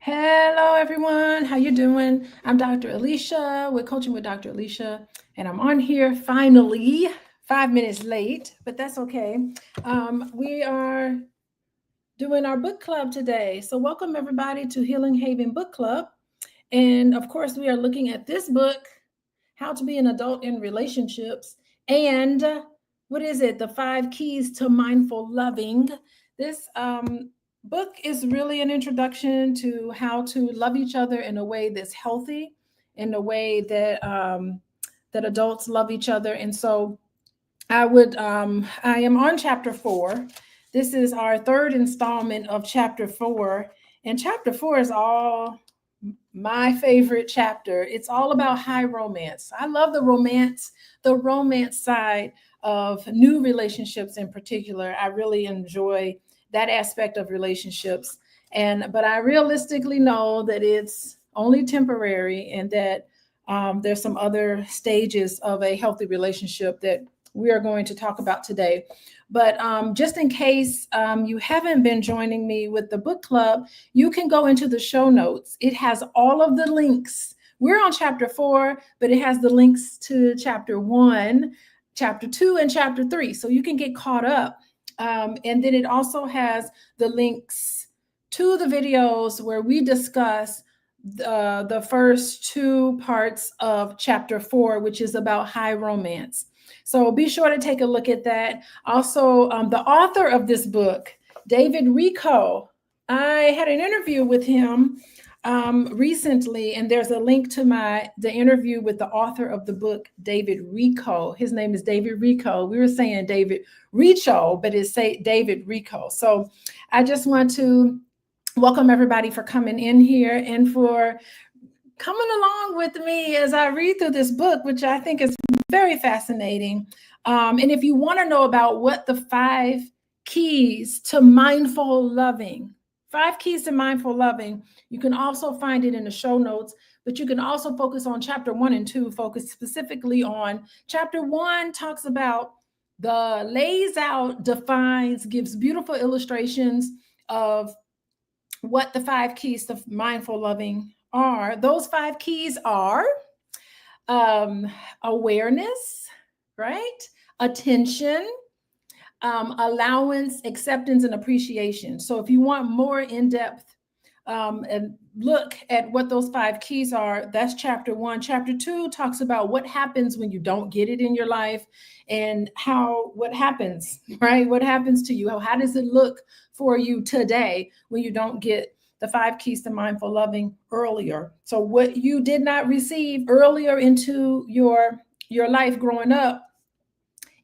Hello, everyone. How you doing? I'm Dr. Alicia with Coaching with Dr. Alicia, and I'm on here finally, 5 minutes late, but that's okay. We are doing our book club today. So welcome everybody to Healing Haven Book Club. And of course, we are looking at this book, How to Be an Adult in Relationships. And what is it? The 5 Keys to Mindful Loving. This book is really an introduction to how to love each other in a way that's healthy, in a way that adults love each other. And so I am on chapter 4. This is our third installment of chapter 4. And chapter 4 is all my favorite chapter. It's all about high romance. I love the romance side of new relationships in particular. I really enjoy that aspect of relationships. But I realistically know that it's only temporary and that there's some other stages of a healthy relationship that we are going to talk about today. But just in case you haven't been joining me with the book club, you can go into the show notes. It has all of the links. We're on chapter 4, but it has the links to chapter 1, chapter 2, and chapter 3. So you can get caught up. And then it also has the links to the videos where we discuss the first 2 parts of chapter 4, which is about high romance. So be sure to take a look at that. Also, the author of this book, David Rico, I had an interview with him recently, and there's a link to the interview with the author of the book, David Rico. His name is David Rico. We were saying David Richo, but it's David Rico. So I just want to welcome everybody for coming in here and for coming along with me as I read through this book, which I think is very fascinating. And if you want to know about what the 5 keys to mindful loving, 5 keys to mindful loving, you can also find it in the show notes, but you can also focus on chapter 1 and 2, focus specifically on chapter 1 talks about lays out, defines, gives beautiful illustrations of what the 5 keys to mindful loving are. Those 5 keys are awareness, right? Attention, allowance, acceptance, and appreciation. So if you want more in-depth and look at what those 5 keys are, that's chapter 1. Chapter 2 talks about what happens when you don't get it in your life and what happens, right? What happens to you? How does it look for you today when you don't get the 5 keys to mindful loving earlier? So what you did not receive earlier into your life growing up,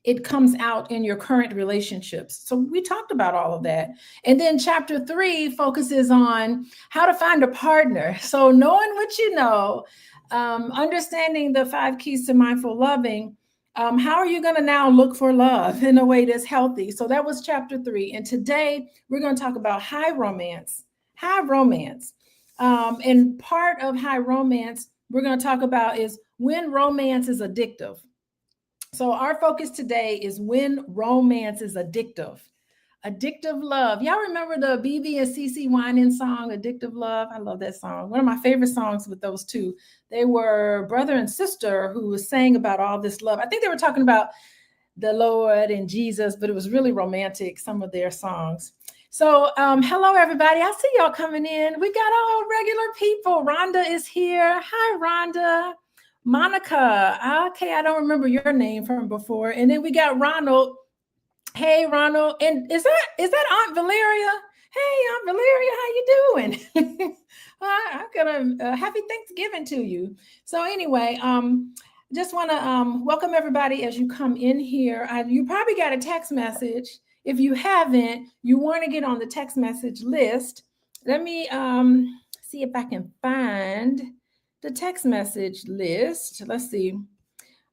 it comes out in your current relationships. So we talked about all of that. And then chapter 3 focuses on how to find a partner. So knowing what you know, understanding the 5 keys to mindful loving, how are you going to now look for love in a way that's healthy? So that was chapter 3. And today we're going to talk about high romance. High romance. And part of high romance we're going to talk about is when romance is addictive. So our focus today is when romance is addictive. Addictive love. Y'all remember the BB and CC Winans song, Addictive Love? I love that song. One of my favorite songs with those two. They were brother and sister who was saying about all this love. I think they were talking about the Lord and Jesus, but it was really romantic, some of their songs. So hello, everybody. I see y'all coming in. We got all regular people. Rhonda is here. Hi, Rhonda. Monica. Okay, I don't remember your name from before. And then we got Ronald. Hey, Ronald. And is that Aunt Valeria? Hey, Aunt Valeria, how you doing? I'm gonna happy Thanksgiving to you. So anyway, just want to welcome everybody as you come in here. You probably got a text message. If you haven't, you want to get on the text message list. Let me see if I can find the text message list. Let's see.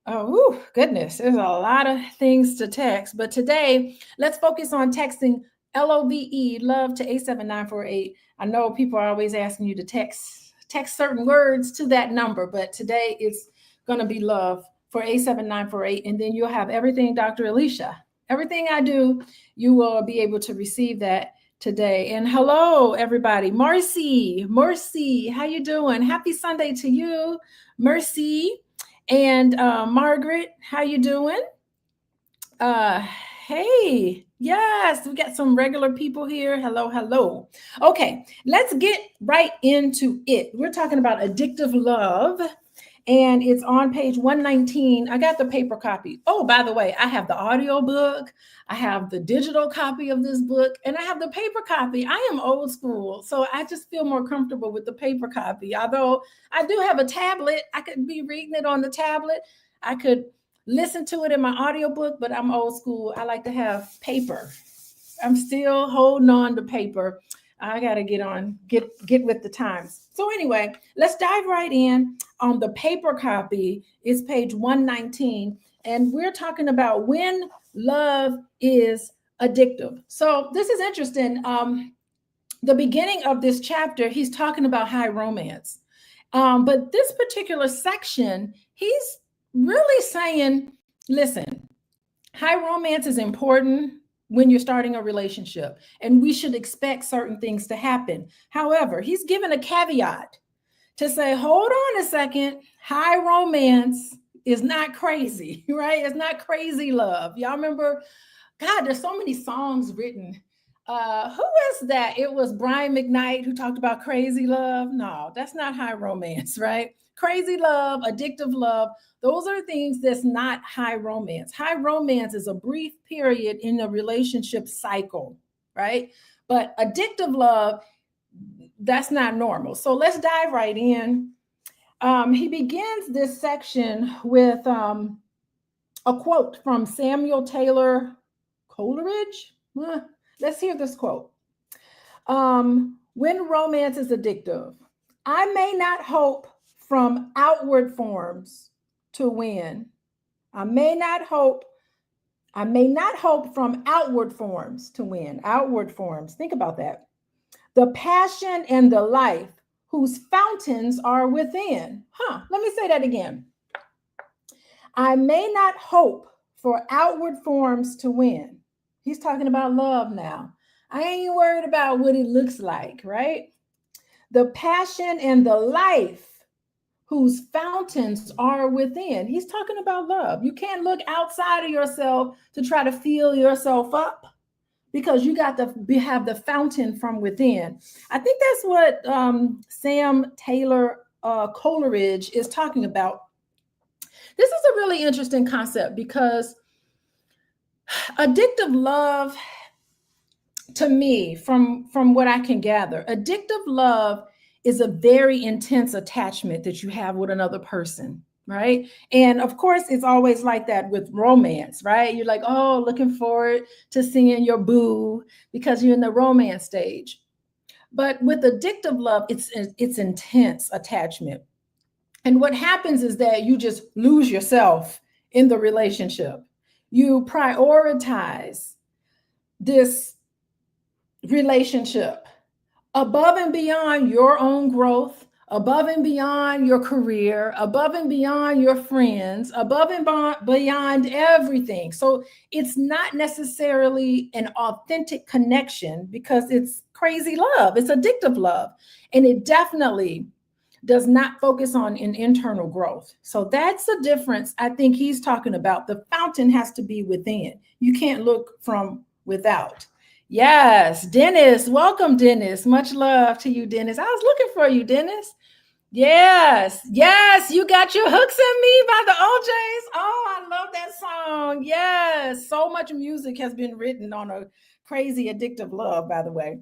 Oh, goodness, there's a lot of things to text. But today, let's focus on texting LOVE, love, to 87948. I know people are always asking you to text certain words to that number, but today it's going to be love for 87948. And then you'll have everything Dr. Alicia. Everything I do, you will be able to receive that today. And hello, everybody. Mercy, how you doing? Happy Sunday to you, Mercy. And Margaret, how you doing? Uh, hey, yes, we got some regular people here. Hello. Okay, let's get right into it. We're talking about addictive love, and it's on page 119. I got the paper copy. Oh, by the way, I have the audio book, I have the digital copy of this book, and I have the paper copy. I am old school, so I just feel more comfortable with the paper copy. Although I do have a tablet, I could be reading it on the tablet. I could listen to it in my audiobook, but I'm old school. I like to have paper. I'm still holding on to paper. I got to get with the times. So anyway, let's dive right in. On the paper copy is page 119, and we're talking about when love is addictive. So this is interesting. The beginning of this chapter, he's talking about high romance. But this particular section, he's really saying, listen, high romance is important when you're starting a relationship, and we should expect certain things to happen. However, he's given a caveat to say, hold on a second, high romance is not crazy, right? It's not crazy love. Y'all remember, God, there's so many songs written. Who is that? It was Brian McKnight who talked about crazy love. No, that's not high romance, right? Crazy love, addictive love, those are things that's not high romance. High romance is a brief period in a relationship cycle, right? But addictive love, that's not normal. So let's dive right in. He begins this section with a quote from Samuel Taylor Coleridge. Let's hear this quote. When romance is addictive, I may not hope from outward forms to win. I may not hope from outward forms to win. Outward forms. Think about that. The passion and the life whose fountains are within. Let me say that again. I may not hope for outward forms to win. He's talking about love now. I ain't worried about what it looks like, right? The passion and the life whose fountains are within. He's talking about love. You can't look outside of yourself to try to fill yourself up, because you got to have the fountain from within. I think that's what Sam Taylor Coleridge is talking about. This is a really interesting concept, because addictive love, to me, from what I can gather, addictive love is a very intense attachment that you have with another person, right? And of course, it's always like that with romance, right? You're like, oh, looking forward to seeing your boo because you're in the romance stage. But with addictive love, it's intense attachment. And what happens is that you just lose yourself in the relationship. You prioritize this relationship above and beyond your own growth, above and beyond your career, above and beyond your friends, above and beyond everything. So it's not necessarily an authentic connection, because it's crazy love. It's addictive love. And it definitely does not focus on an internal growth. So that's the difference I think he's talking about. The fountain has to be within. You can't look from without. Yes, Dennis. Welcome, Dennis. Much love to you, Dennis. I was looking for you, Dennis. Yes, you got your hooks in me by the OJs. Oh, I love that song. Yes, so much music has been written on a crazy addictive love, by the way.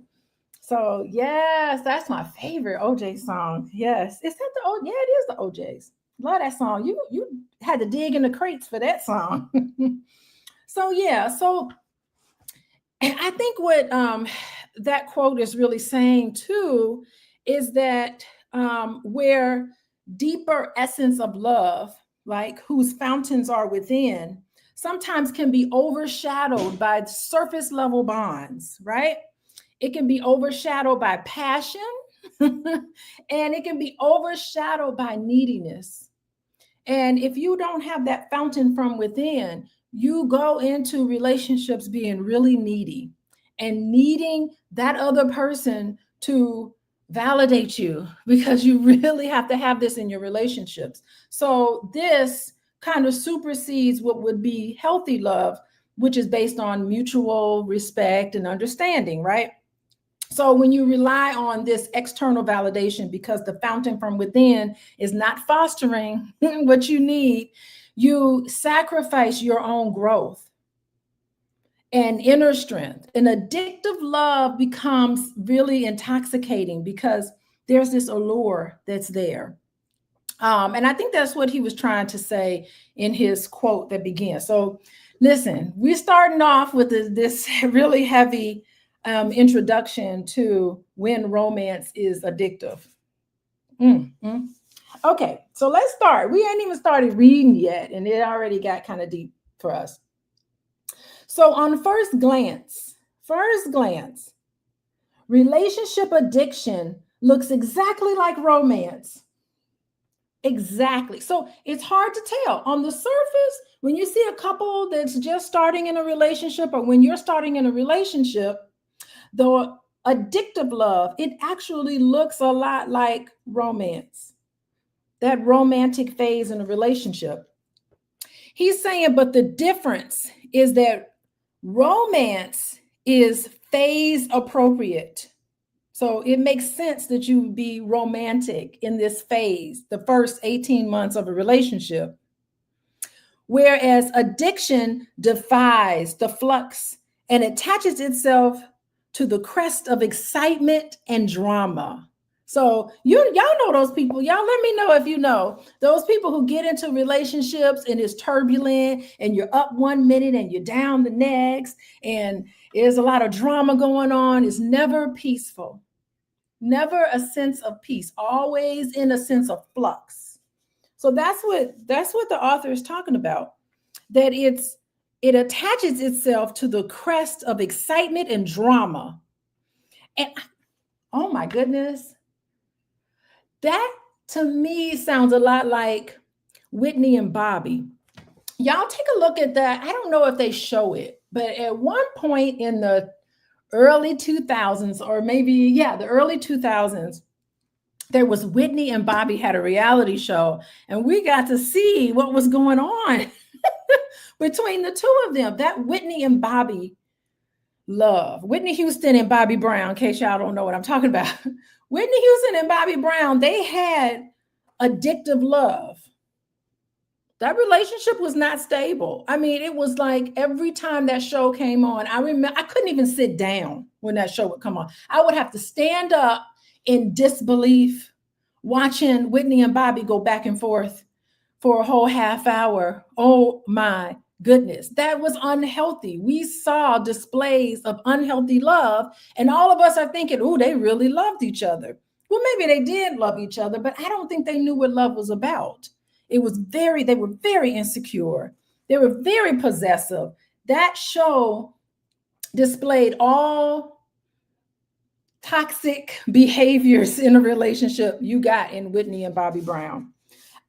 So yes, that's my favorite OJ song. Yes, is that the yeah, it is the OJs. Love that song. You had to dig in the crates for that song. So I think what that quote is really saying too is that where deeper essence of love, like whose fountains are within, sometimes can be overshadowed by surface level bonds, right? It can be overshadowed by passion and it can be overshadowed by neediness. And if you don't have that fountain from within, you go into relationships being really needy. and needing that other person to validate you, because you really have to have this in your relationships. So this kind of supersedes what would be healthy love, which is based on mutual respect and understanding, right? So when you rely on this external validation because the fountain from within is not fostering what you need, you sacrifice your own growth and inner strength. And addictive love becomes really intoxicating because there's this allure that's there. And I think that's what he was trying to say in his quote that begins. So listen, we're starting off with this really heavy introduction to when romance is addictive. Okay, so let's start. We ain't even started reading yet, and it already got kind of deep for us. So on first glance, relationship addiction looks exactly like romance. Exactly. So it's hard to tell. On the surface, when you see a couple that's just starting in a relationship, or when you're starting in a relationship, the addictive love, it actually looks a lot like romance, that romantic phase in a relationship. He's saying, but the difference is that romance is phase appropriate. So it makes sense that you would be romantic in this phase, the first 18 months of a relationship. Whereas addiction defies the flux and attaches itself to the crest of excitement and drama. So y'all know those people. Y'all let me know if you know those people who get into relationships and it's turbulent and you're up one minute and you're down the next and there's a lot of drama going on. It's never peaceful. Never a sense of peace, always in a sense of flux. So that's what the author is talking about, that it attaches itself to the crest of excitement and drama. And oh my goodness, that to me sounds a lot like Whitney and Bobby. Y'all take a look at that. I don't know if they show it, but at one point in the early 2000s, or maybe, the early 2000s, there was Whitney and Bobby had a reality show, and we got to see what was going on between the two of them. That Whitney and Bobby love. Whitney Houston and Bobby Brown, in case y'all don't know what I'm talking about. Whitney Houston and Bobby Brown, they had addictive love. That relationship was not stable. I mean, it was like every time that show came on, I remember I couldn't even sit down when that show would come on. I would have to stand up in disbelief watching Whitney and Bobby go back and forth for a whole half hour. Oh my goodness, that was unhealthy. We saw displays of unhealthy love, and all of us are thinking, oh, they really loved each other. Well, maybe they did love each other, but I don't think they knew what love was about. They were very insecure. They were very possessive. That show displayed all toxic behaviors in a relationship you got in Whitney and Bobby Brown.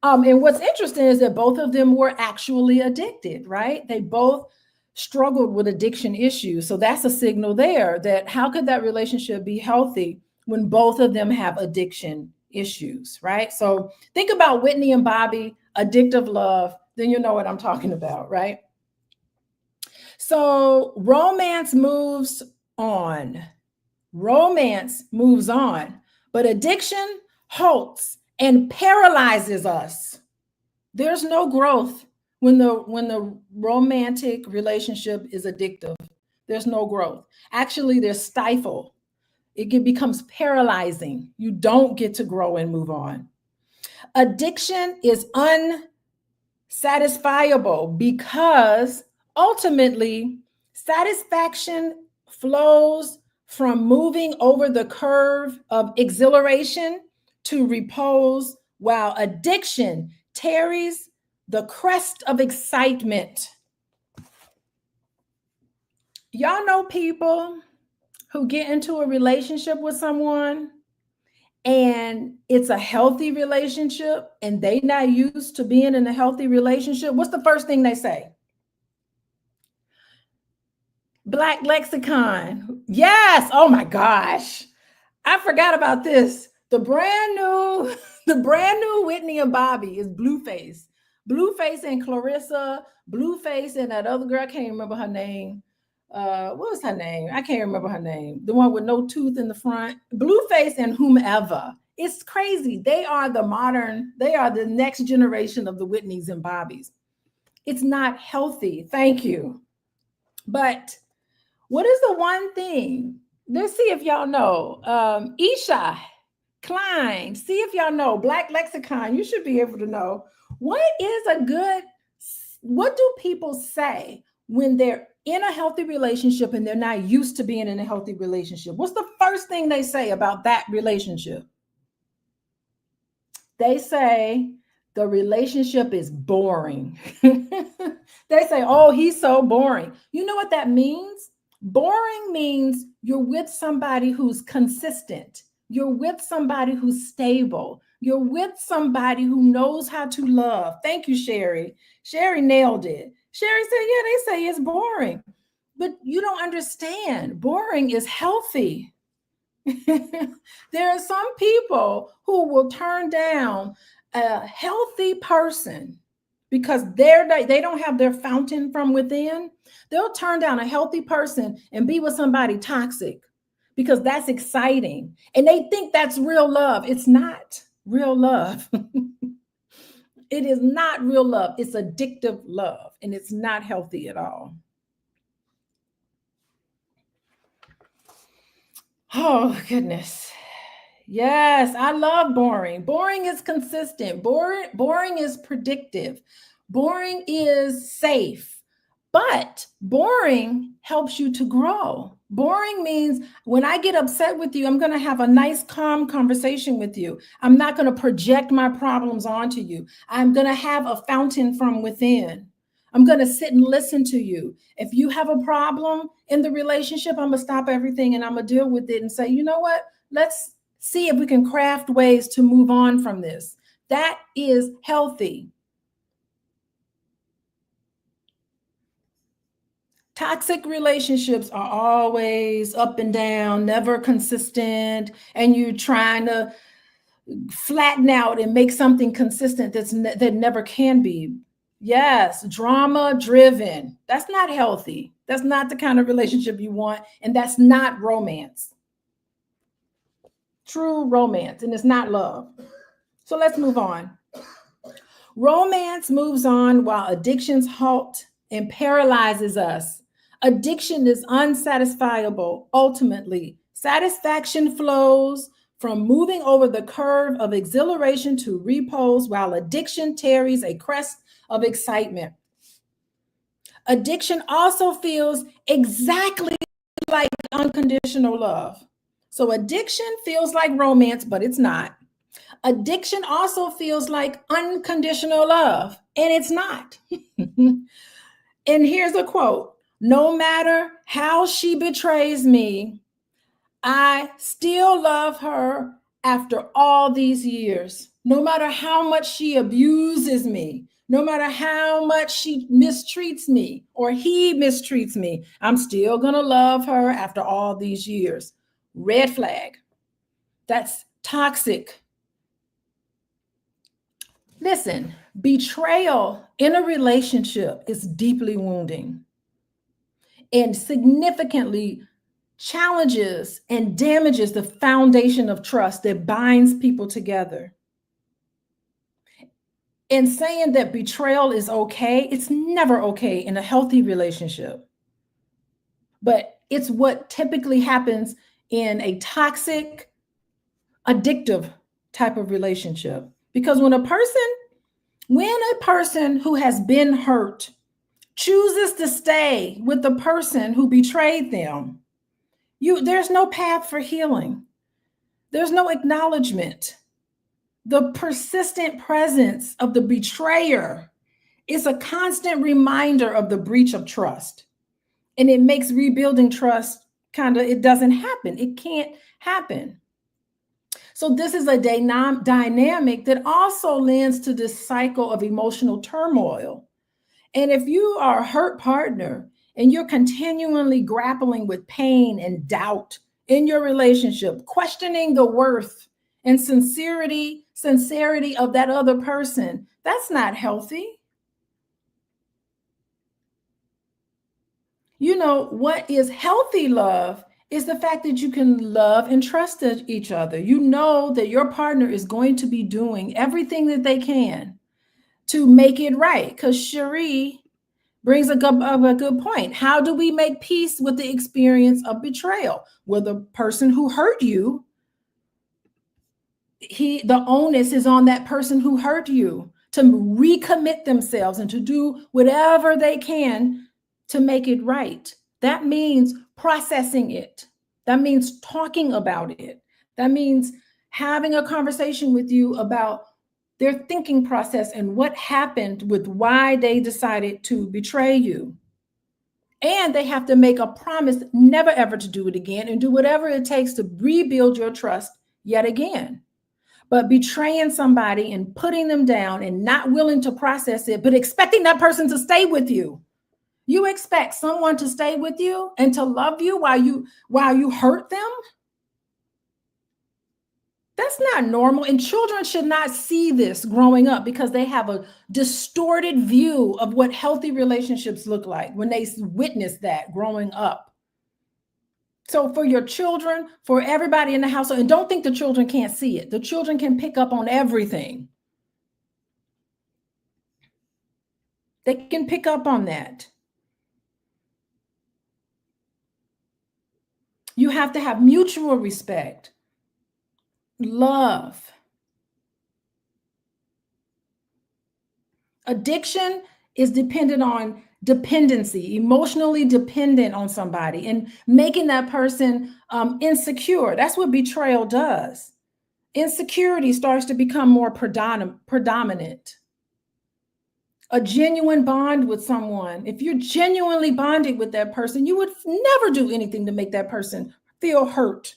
And what's interesting is that both of them were actually addicted, right? They both struggled with addiction issues. So that's a signal there that how could that relationship be healthy when both of them have addiction issues, right? So think about Whitney and Bobby, addictive love, then you know what I'm talking about, right? So romance moves on. Romance moves on, but addiction halts and paralyzes us. There's no growth when the romantic relationship is addictive. There's no growth. Actually, there's stifle. It becomes paralyzing. You don't get to grow and move on. Addiction is unsatisfiable because ultimately satisfaction flows from moving over the curve of exhilaration to repose, while addiction tarries the crest of excitement. Y'all know people who get into a relationship with someone and it's a healthy relationship and they not used to being in a healthy relationship. What's the first thing they say? Black lexicon. Yes. Oh my gosh. I forgot about this. The brand new, the brand new Whitney and Bobby is Blueface. Blueface and Clarissa, Blueface and that other girl, I can't remember her name. What was her name? I can't remember her name. The one with no tooth in the front. Blueface and whomever. It's crazy. They are they are the next generation of the Whitneys and Bobbies. It's not healthy. Thank you. But what is the one thing? Let's see if y'all know. Isha Klein, see if y'all know. Black Lexicon, you should be able to know. What do people say when they're in a healthy relationship and they're not used to being in a healthy relationship? What's the first thing they say about that relationship? They say the relationship is boring. They say, oh, he's so boring. You know what that means? Boring means you're with somebody who's consistent. You're with somebody who's stable. You're with somebody who knows how to love. Thank you, Sherry. Sherry nailed it. Sherry said, yeah, they say it's boring. But you don't understand. Boring is healthy. There are some people who will turn down a healthy person because they don't have their fountain from within. They'll turn down a healthy person and be with somebody toxic because that's exciting. And they think that's real love. It's not real love. It is not real love. It's addictive love, and it's not healthy at all. Oh, goodness. Yes, I love boring. Boring is consistent. Boring is predictive. Boring is safe. But boring helps you to grow. Boring means when I get upset with you, I'm going to have a nice, calm conversation with you. I'm not going to project my problems onto you. I'm going to have a fountain from within. I'm going to sit and listen to you. If you have a problem in the relationship, I'm going to stop everything and I'm going to deal with it and say, you know what? Let's see if we can craft ways to move on from this. That is healthy. Toxic relationships are always up and down, never consistent, and you're trying to flatten out and make something consistent that never can be. Yes, drama driven. That's not healthy. That's not the kind of relationship you want, and that's not romance. True romance, and it's not love. So let's move on. Romance moves on while addictions halt and paralyzes us. Addiction is unsatisfiable. Ultimately, satisfaction flows from moving over the curve of exhilaration to repose, while addiction tarries a crest of excitement. Addiction also feels exactly like unconditional love. So addiction feels like romance, but it's not. Addiction also feels like unconditional love, and it's not. And here's a quote: no matter how she betrays me, I still love her after all these years. No matter how much she abuses me, no matter how much she mistreats me or he mistreats me, I'm still going to love her after all these years. Red flag. That's toxic. Listen, betrayal in a relationship is deeply wounding and significantly challenges and damages the foundation of trust that binds people together. And saying that betrayal is okay, it's never okay in a healthy relationship. But it's what typically happens in a toxic, addictive type of relationship. Because when a person who has been hurt chooses to stay with the person who betrayed them, there's no path for healing. There's no acknowledgement. The persistent presence of the betrayer is a constant reminder of the breach of trust. And it makes rebuilding trust it doesn't happen. It can't happen. So this is a dynamic that also lends to this cycle of emotional turmoil. And if you are a hurt partner and you're continually grappling with pain and doubt in your relationship, questioning the worth and sincerity of that other person, that's not healthy. You know, what is healthy love is the fact that you can love and trust each other. You know that your partner is going to be doing everything that they can to make it right. Because Cherie brings a good point. How do we make peace with the experience of betrayal? Well, the person who hurt you, the onus is on that person who hurt you to recommit themselves and to do whatever they can to make it right. That means processing it. That means talking about it. That means having a conversation with you about their thinking process and what happened with why they decided to betray you. And they have to make a promise never ever to do it again and do whatever it takes to rebuild your trust yet again. But betraying somebody and putting them down and not willing to process it, but expecting that person to stay with you. You expect someone to stay with you and to love you while you hurt them? That's not normal. And children should not see this growing up because they have a distorted view of what healthy relationships look like when they witness that growing up. So for your children, for everybody in the household, and don't think the children can't see it. The children can pick up on everything. They can pick up on that. You have to have mutual respect, love. Addiction is dependent on dependency, emotionally dependent on somebody, and making that person insecure. That's what betrayal does. Insecurity starts to become more predominant. A genuine bond with someone, if you're genuinely bonded with that person, you would never do anything to make that person feel hurt.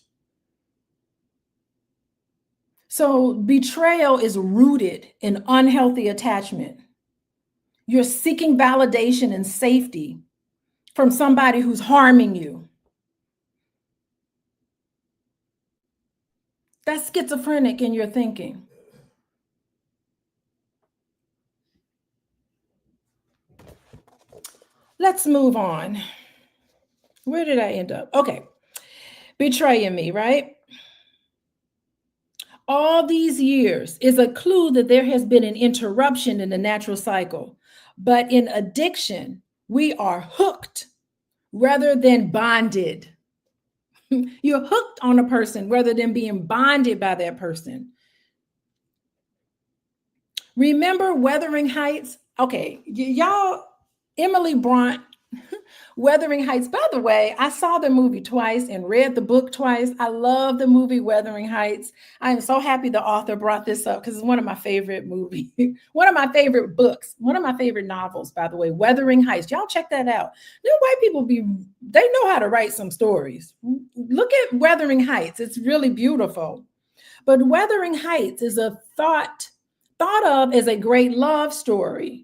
So betrayal is rooted in unhealthy attachment. You're seeking validation and safety from somebody who's harming you. That's schizophrenic in your thinking. Let's move on. Where did I end up? Okay. Betraying me, right? All these years is a clue that there has been an interruption in the natural cycle. But in addiction, we are hooked rather than bonded. You're hooked on a person rather than being bonded by that person. Remember Wuthering Heights? Okay, y'all, Emily Bront, Wuthering Heights. By the way, I saw the movie twice and read the book twice. I love the movie Wuthering Heights. I am so happy the author brought this up because it's one of my favorite movies, one of my favorite books, one of my favorite novels, by the way, Wuthering Heights. Y'all check that out. White people they know how to write some stories. Look at Wuthering Heights. It's really beautiful. But Wuthering Heights is a thought of as a great love story,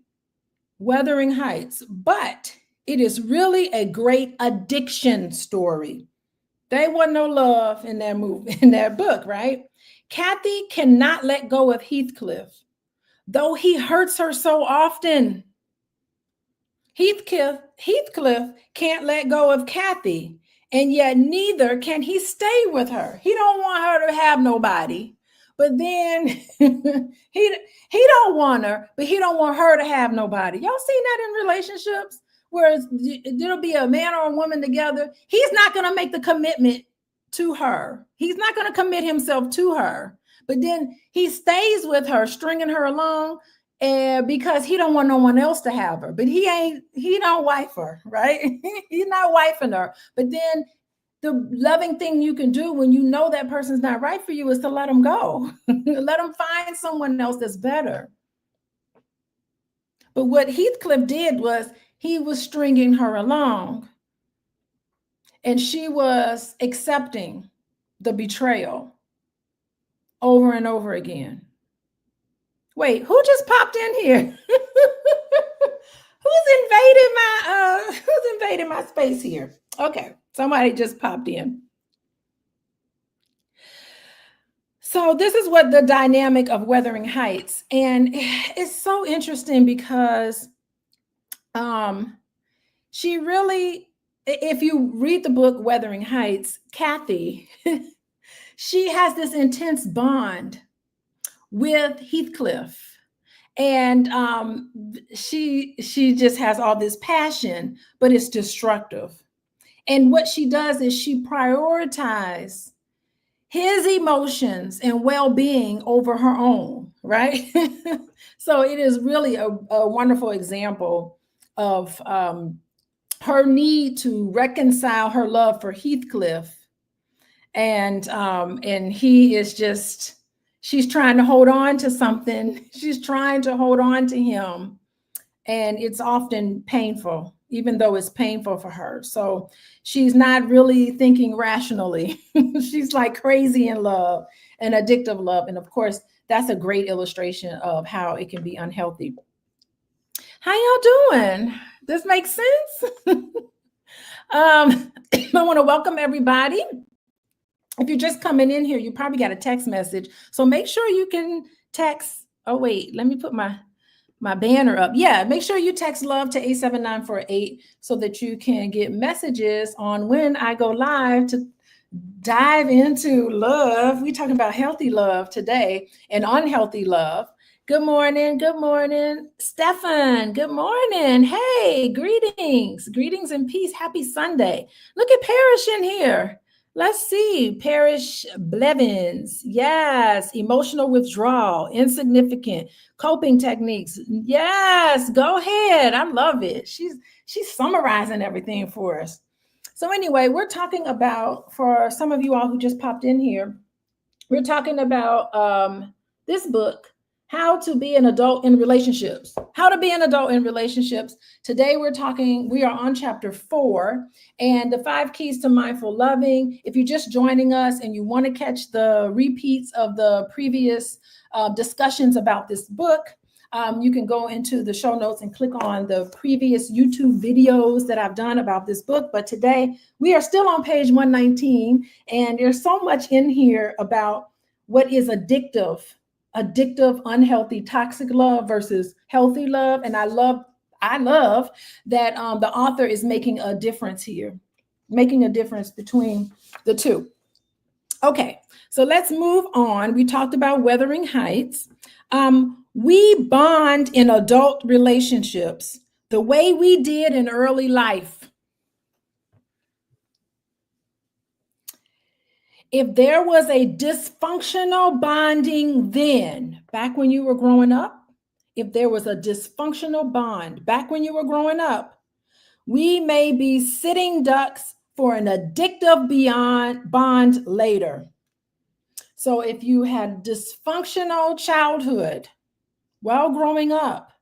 Wuthering Heights, but it is really a great addiction story. There wasn't no love in that movie, in that book, right? Kathy cannot let go of Heathcliff, though he hurts her so often. Heathcliff can't let go of Kathy, and yet neither can he stay with her. He don't want her to have nobody. But then he don't want her, but he don't want her to have nobody. Y'all seen that in relationships where there'll be a man or a woman together. He's not going to make the commitment to her. He's not going to commit himself to her. But then he stays with her, stringing her along, because he don't want no one else to have her. But he don't wife her, right? He's not wifing her. But then the loving thing you can do when you know that person's not right for you is to let them go. Let them find someone else that's better. But what Heathcliff did was he was stringing her along, and she was accepting the betrayal over and over again. Wait, who just popped in here? who's invading my space here? Okay, somebody just popped in. So this is what the dynamic of Wuthering Heights, and it's so interesting because she really, if you read the book Wuthering Heights, Kathy, she has this intense bond with Heathcliff, and she just has all this passion, but it's destructive. And what she does is she prioritizes his emotions and well-being over her own, right? So it is really a wonderful example of her need to reconcile her love for Heathcliff, and he is just, she's trying to hold on to something. She's trying to hold on to him, and it's often painful, even though it's painful for her. So she's not really thinking rationally. She's like crazy in love and addictive love. And of course, that's a great illustration of how it can be unhealthy. How y'all doing? This makes sense? I want to welcome everybody. If you're just coming in here, you probably got a text message. So make sure you can text. Oh, wait, let me put my banner up. Yeah, make sure you text love to 87948 so that you can get messages on when I go live to dive into love. We're talking about healthy love today and unhealthy love. Good morning. Good morning, Stefan. Good morning. Hey, greetings. Greetings and peace. Happy Sunday. Look at Parrish in here. Let's see. Parrish Blevins. Yes. Emotional withdrawal. Insignificant. Coping techniques. Yes. Go ahead. I love it. She's summarizing everything for us. So anyway, we're talking about, for some of you all who just popped in here, we're talking about this book, How to Be an Adult in Relationships. How to Be an Adult in Relationships. Today we are on chapter 4, and the 5 keys to mindful loving. If you're just joining us and you want to catch the repeats of the previous discussions about this book, you can go into the show notes and click on the previous YouTube videos that I've done about this book. But today we are still on page 119, and there's so much in here about what is addictive, unhealthy, toxic love versus healthy love. And I love that the author is making a difference here, making a difference between the two. Okay, so let's move on. We talked about Wuthering Heights. We bond in adult relationships the way we did in early life. If there was a dysfunctional bonding then, back when you were growing up, if there was a dysfunctional bond back when you were growing up, we may be sitting ducks for an addictive bond later. So if you had dysfunctional childhood while growing up,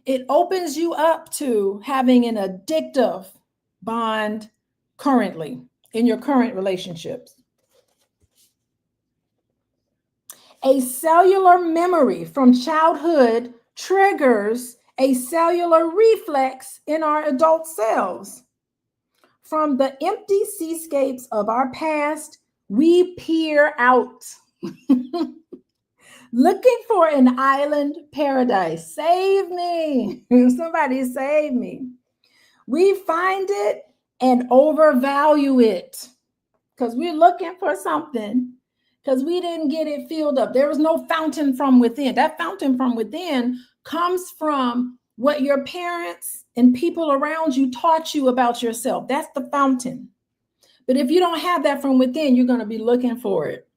it opens you up to having an addictive bond currently in your current relationships. A cellular memory from childhood triggers a cellular reflex in our adult selves. From the empty seascapes of our past, we peer out, looking for an island paradise. Save me. Somebody save me. We find it and overvalue it because we're looking for something because we didn't get it filled up. There was no fountain from within. That fountain from within comes from what your parents and people around you taught you about yourself. That's the fountain. But if you don't have that from within, you're going to be looking for it.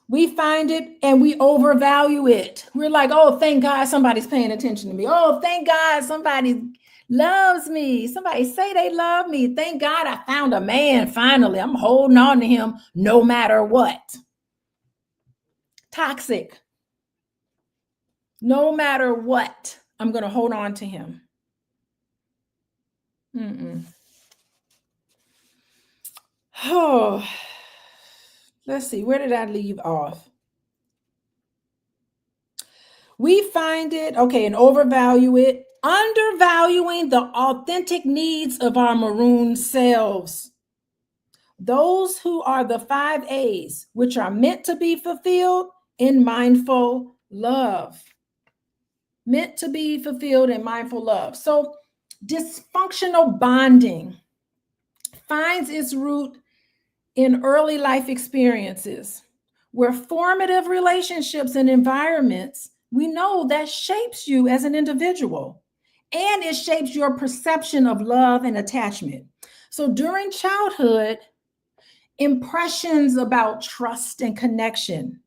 We find it and we overvalue it. We're like, oh, thank God somebody's paying attention to me. Oh, thank God somebody loves me. Somebody say they love me. Thank God I found a man finally. I'm holding on to him no matter what. Toxic. No matter what, I'm going to hold on to him. Oh, let's see. Where did I leave off? We find it, okay, and overvalue it, undervaluing the authentic needs of our maroon selves. Those who are the 5 A's, which are meant to be fulfilled in mindful love. Meant to be fulfilled in mindful love. So dysfunctional bonding finds its root in early life experiences where formative relationships and environments, we know that shapes you as an individual and it shapes your perception of love and attachment. So during childhood, impressions about trust and connection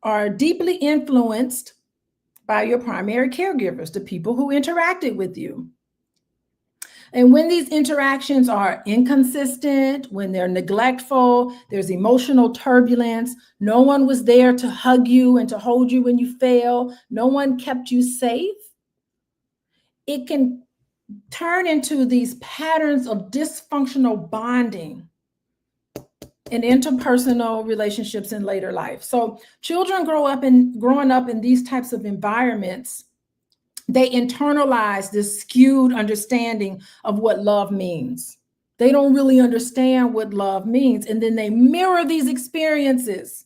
are deeply influenced by your primary caregivers, the people who interacted with you. And when these interactions are inconsistent, when they're neglectful, there's emotional turbulence, no one was there to hug you and to hold you when you fail, no one kept you safe, it can turn into these patterns of dysfunctional bonding in interpersonal relationships in later life. So children growing up in these types of environments, they internalize this skewed understanding of what love means. They don't really understand what love means. And then they mirror these experiences.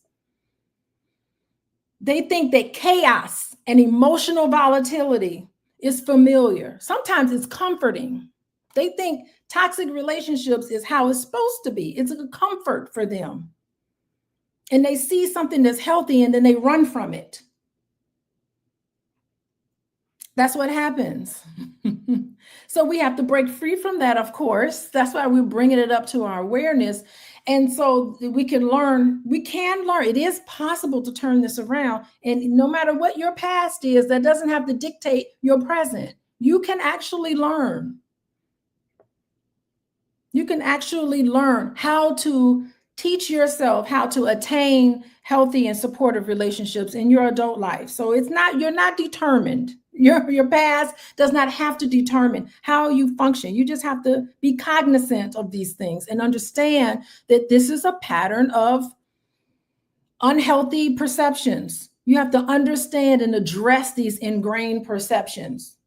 They think that chaos and emotional volatility is familiar. Sometimes it's comforting. They think toxic relationships is how it's supposed to be. It's a comfort for them. And they see something that's healthy and then they run from it. That's what happens. So we have to break free from that, of course. That's why we're bringing it up to our awareness. And so we can learn. It is possible to turn this around. And no matter what your past is, that doesn't have to dictate your present. You can actually learn. You can actually learn how to teach yourself how to attain healthy and supportive relationships in your adult life. So you're not determined. Your past does not have to determine how you function. You just have to be cognizant of these things and understand that this is a pattern of unhealthy perceptions. You have to understand and address these ingrained perceptions.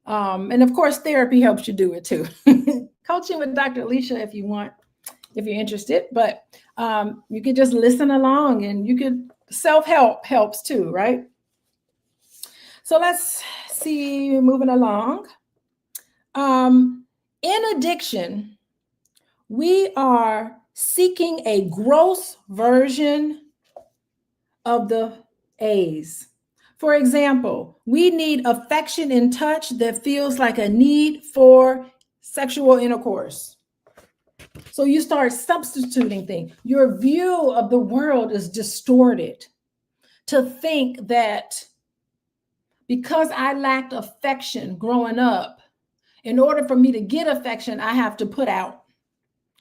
And of course, therapy helps you do it too. Coaching with Dr. Alicia if you want, if you're interested, but you could just listen along and you could self-help helps too, right? So let's see, moving along. In addiction, we are seeking a gross version of the A's. For example, we need affection and touch that feels like a need for sexual intercourse. So you start substituting things. Your view of the world is distorted to think that because I lacked affection growing up, in order for me to get affection, I have to put out.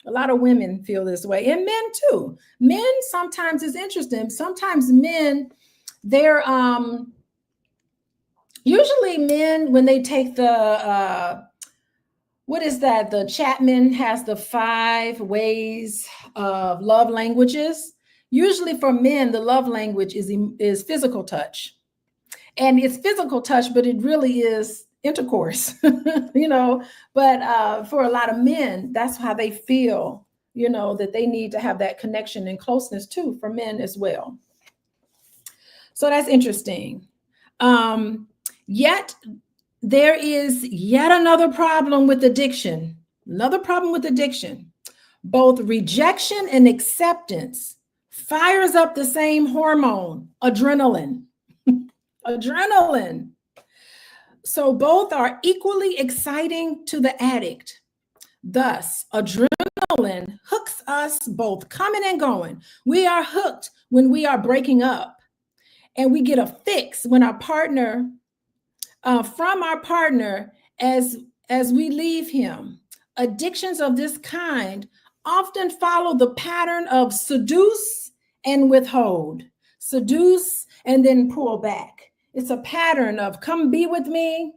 A lot of women feel this way, and men too. Men sometimes is interesting. Sometimes men, they're usually men when they take the what is that? The Chapman has the 5 ways of love languages. Usually for men, the love language is physical touch. And it's physical touch, but it really is intercourse, but for a lot of men, that's how they feel, that they need to have that connection and closeness too, for men as well. So that's interesting. Yet there is yet another problem with addiction. Both rejection and acceptance fires up the same hormone, adrenaline. Adrenaline. So both are equally exciting to the addict. Thus, adrenaline hooks us both coming and going. We are hooked when we are breaking up, and we get a fix when our partner, from our partner as we leave him. Addictions of this kind often follow the pattern of seduce and withhold, seduce and then pull back. It's a pattern of come be with me.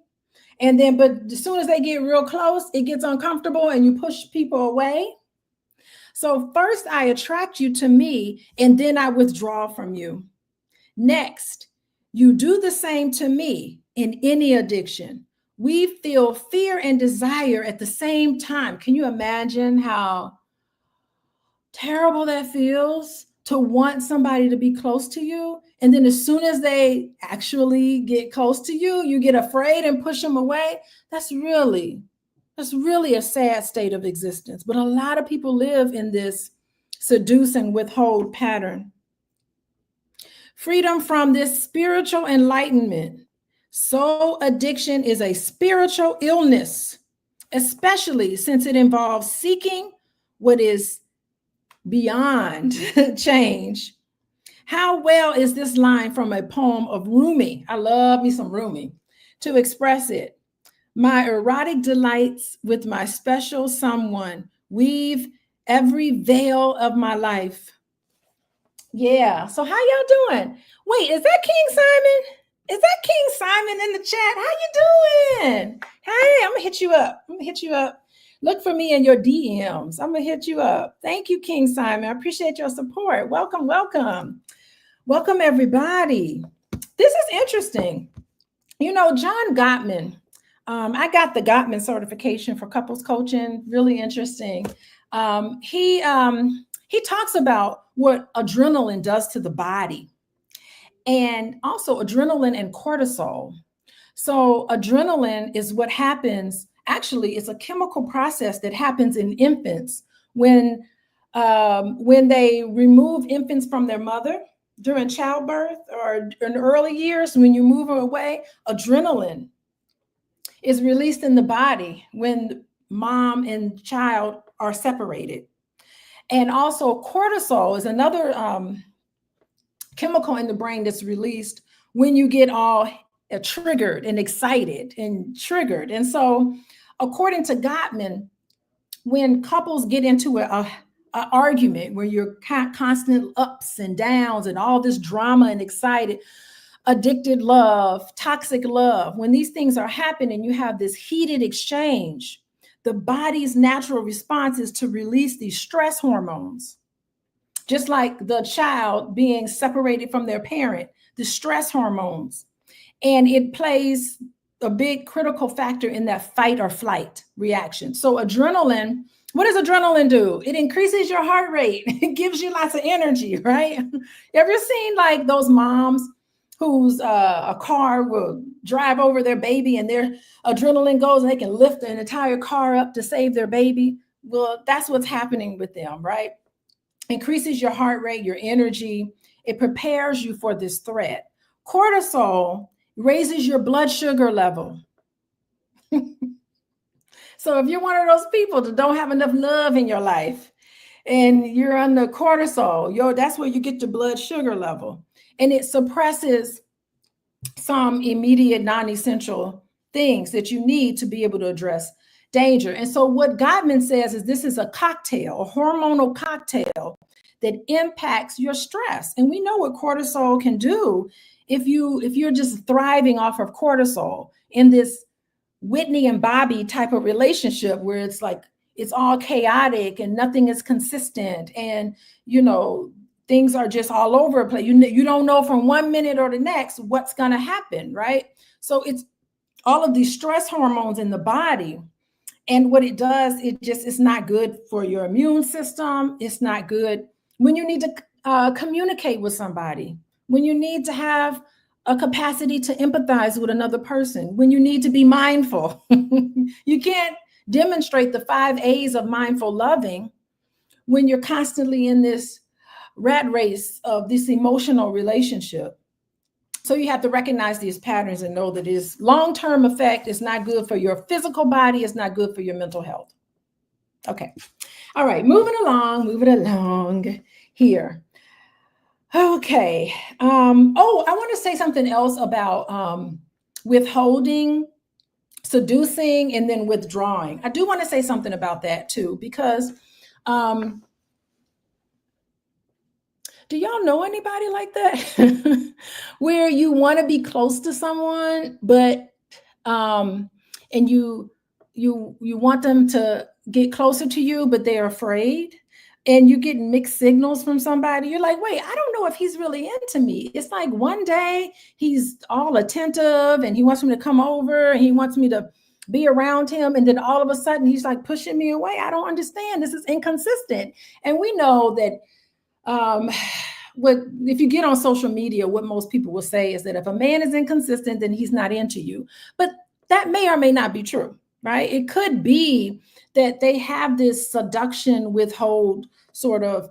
And then, but as soon as they get real close, it gets uncomfortable and you push people away. So first I attract you to me and then I withdraw from you. Next, You do the same to me in any addiction. We feel fear and desire at the same time. Can you imagine how terrible that feels to want somebody to be close to you? And then as soon as they actually get close to you, you get afraid and push them away. That's really a sad state of existence. But a lot of people live in this seduce and withhold pattern. Freedom from this spiritual enlightenment. So addiction is a spiritual illness, especially since it involves seeking what is beyond change. How well is this line from a poem of Rumi? I love me some Rumi to express it. My erotic delights with my special someone weave every veil of my life. Yeah. So how y'all doing? Wait, is that King Simon? Is that King Simon in the chat? How you doing? Hey, I'm gonna hit you up. Look for me in your DMs. I'm gonna hit you up. Thank you, King Simon. I appreciate your support. Welcome, welcome. Welcome, everybody. This is interesting. You know, John Gottman, I got the Gottman certification for couples coaching. Really interesting. He talks about what adrenaline does to the body, and also adrenaline and cortisol. So adrenaline is what happens. Actually, it's a chemical process that happens in infants when they remove infants from their mother during childbirth or in early years. When you move them away, adrenaline is released in the body when mom and child are separated. And also cortisol is another chemical in the brain that's released when you get all triggered and excited and triggered. And so according to Gottman, when couples get into an argument where you're constant ups and downs and all this drama and excited, addicted love, toxic love, when these things are happening, you have this heated exchange, the body's natural response is to release these stress hormones. Just like the child being separated from their parent, the stress hormones. And it plays a big critical factor in that fight or flight reaction. So adrenaline, what does adrenaline do? It increases your heart rate. It gives you lots of energy, right? Have you seen like those moms whose a car will drive over their baby and their adrenaline goes and they can lift an entire car up to save their baby? Well, that's what's happening with them, right? Increases your heart rate, your energy. It prepares you for this threat. Cortisol raises your blood sugar level. So if you're one of those people that don't have enough love in your life and you're on the cortisol, that's where you get your blood sugar level. And it suppresses some immediate non-essential things that you need to be able to address danger. And so what Gottman says is this is a cocktail, a hormonal cocktail that impacts your stress. And we know what cortisol can do if you're just thriving off of cortisol in this Whitney and Bobby type of relationship where it's like it's all chaotic and nothing is consistent, and things are just all over the place. You don't know from one minute or the next what's going to happen, right? So it's all of these stress hormones in the body. And what it does, it's not good for your immune system. It's not good when you need to communicate with somebody, when you need to have a capacity to empathize with another person, when you need to be mindful. You can't demonstrate the 5 A's of mindful loving when you're constantly in this rat race of this emotional relationship. So you have to recognize these patterns and know that it's long-term effect. It's not good for your physical body. It's not good for your mental health. Okay. All right. Moving along here. Okay. I want to say something else about withholding, seducing, and then withdrawing. I do want to say something about that too, because do y'all know anybody like that? Where you want to be close to someone, but and you want them to get closer to you, but they're afraid. and you get mixed signals from somebody, you're like, wait, I don't know if he's really into me. It's like one day he's all attentive and he wants me to come over and he wants me to be around him. And then all of a sudden he's like pushing me away. I don't understand. This is inconsistent. And we know that what if you get on social media, what most people will say is that if a man is inconsistent, then he's not into you. But that may or may not be true, right? It could be that they have this seduction withhold sort of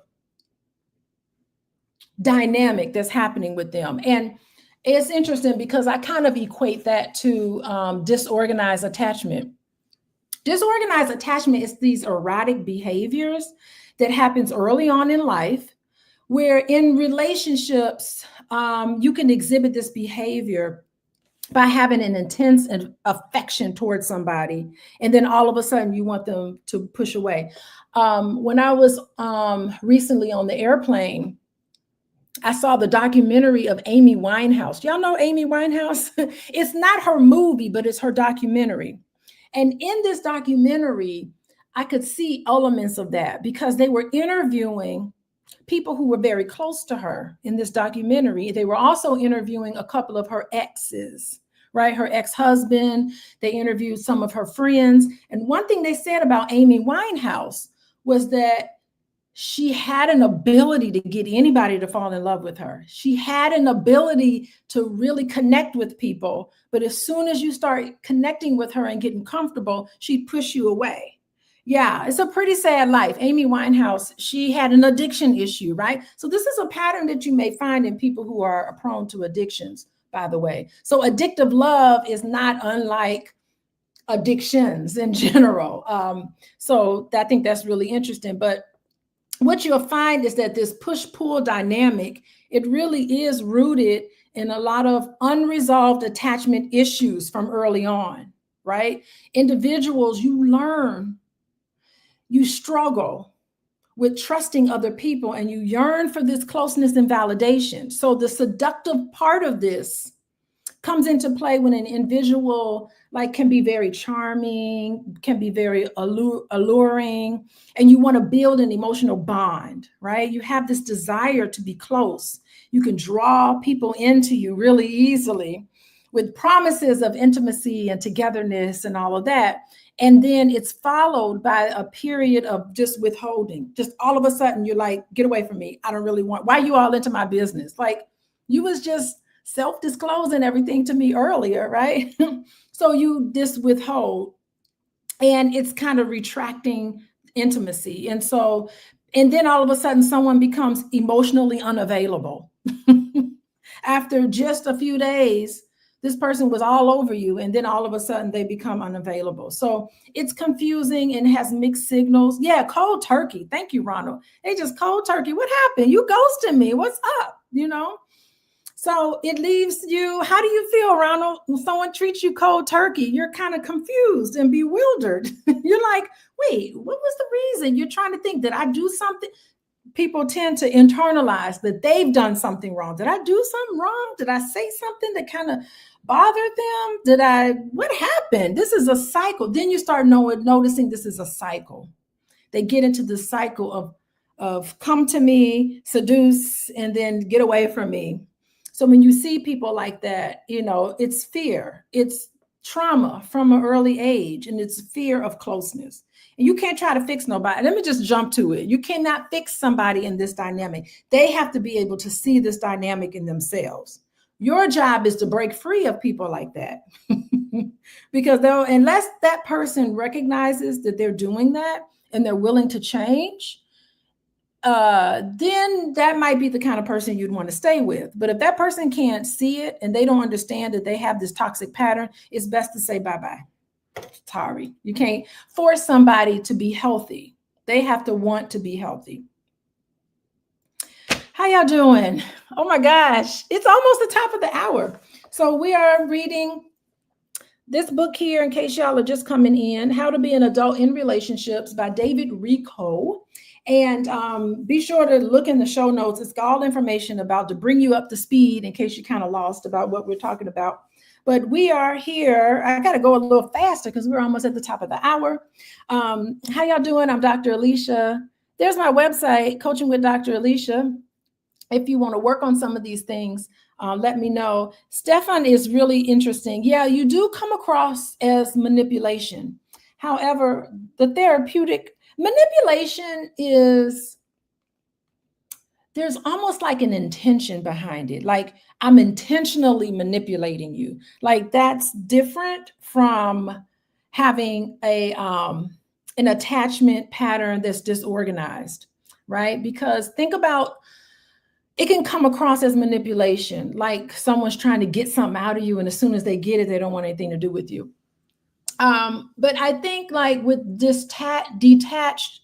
dynamic that's happening with them. And it's interesting because I kind of equate that to disorganized attachment. Disorganized attachment is these erratic behaviors that happens early on in life, where in relationships, you can exhibit this behavior by having an intense affection towards somebody, and then all of a sudden you want them to push away. When I was recently on the airplane, I saw the documentary of Amy Winehouse. Y'all know Amy Winehouse? It's not her movie, but it's her documentary. And in this documentary, I could see elements of that because they were interviewing people who were very close to her in this documentary. They were also interviewing a couple of her exes, right? Her ex-husband. They interviewed some of her friends. And one thing they said about Amy Winehouse was that she had an ability to get anybody to fall in love with her. She had an ability to really connect with people. But as soon as you start connecting with her and getting comfortable, she'd push you away. Yeah, it's a pretty sad life. Amy Winehouse, she had an addiction issue, right? So this is a pattern that you may find in people who are prone to addictions, by the way. So addictive love is not unlike addictions in general. So I think that's really interesting. But what you'll find is that this push-pull dynamic, it really is rooted in a lot of unresolved attachment issues from early on, right? Individuals, you struggle with trusting other people and you yearn for this closeness and validation. So the seductive part of this comes into play when an individual can be very charming, can be very alluring, and you want to build an emotional bond, right? You have this desire to be close. You can draw people into you really easily with promises of intimacy and togetherness and all of that. And then it's followed by a period of just withholding. Just all of a sudden, you're like, get away from me. I don't really want, why are you all into my business? Like, you was just self-disclosing everything to me earlier, right? So you just withhold. And it's kind of retracting intimacy. And then all of a sudden, someone becomes emotionally unavailable. After just a few days, this person was all over you, and then all of a sudden they become unavailable. So it's confusing and has mixed signals. Yeah, cold turkey. Thank you, Ronald. They just cold turkey. What happened? You ghosted me. What's up? So it leaves you, how do you feel, Ronald? When someone treats you cold turkey, you're kind of confused and bewildered. You're like, wait, what was the reason? You're trying to think, did I do something? People tend to internalize that they've done something wrong. Did I do something wrong? Did I say something that kind of bothered them? What happened? This is a cycle. Then you start noticing this is a cycle. They get into the cycle of come to me, seduce, and then get away from me. So when you see people like that, it's fear, it's trauma from an early age, and it's fear of closeness. And you can't try to fix nobody. Let me just jump to it. You cannot fix somebody in this dynamic. They have to be able to see this dynamic in themselves. Your job is to break free of people like that. Because unless that person recognizes that they're doing that and they're willing to change, then that might be the kind of person you'd want to stay with. But if that person can't see it and they don't understand that they have this toxic pattern, it's best to say bye-bye. Sorry, you can't force somebody to be healthy. They have to want to be healthy. How y'all doing? Oh my gosh, it's almost the top of the hour. So we are reading this book here, in case y'all are just coming in, How to Be an Adult in Relationships by David Richo. And be sure to look in the show notes. It's got all information about to bring you up to speed in case you kind of lost about what we're talking about. But we are here. I got to go a little faster because we're almost at the top of the hour. How y'all doing? I'm Dr. Alicia, there's my website, Coaching with Dr. Alicia. If you want to work on some of these things, let me know. Stefan is really interesting. Yeah, you do come across as manipulation. However, the therapeutic manipulation is, there's almost like an intention behind it. Like, I'm intentionally manipulating you. Like, that's different from having an attachment pattern that's disorganized, right? Because think about, it can come across as manipulation, like someone's trying to get something out of you, and as soon as they get it, they don't want anything to do with you. But I think, like, with this detached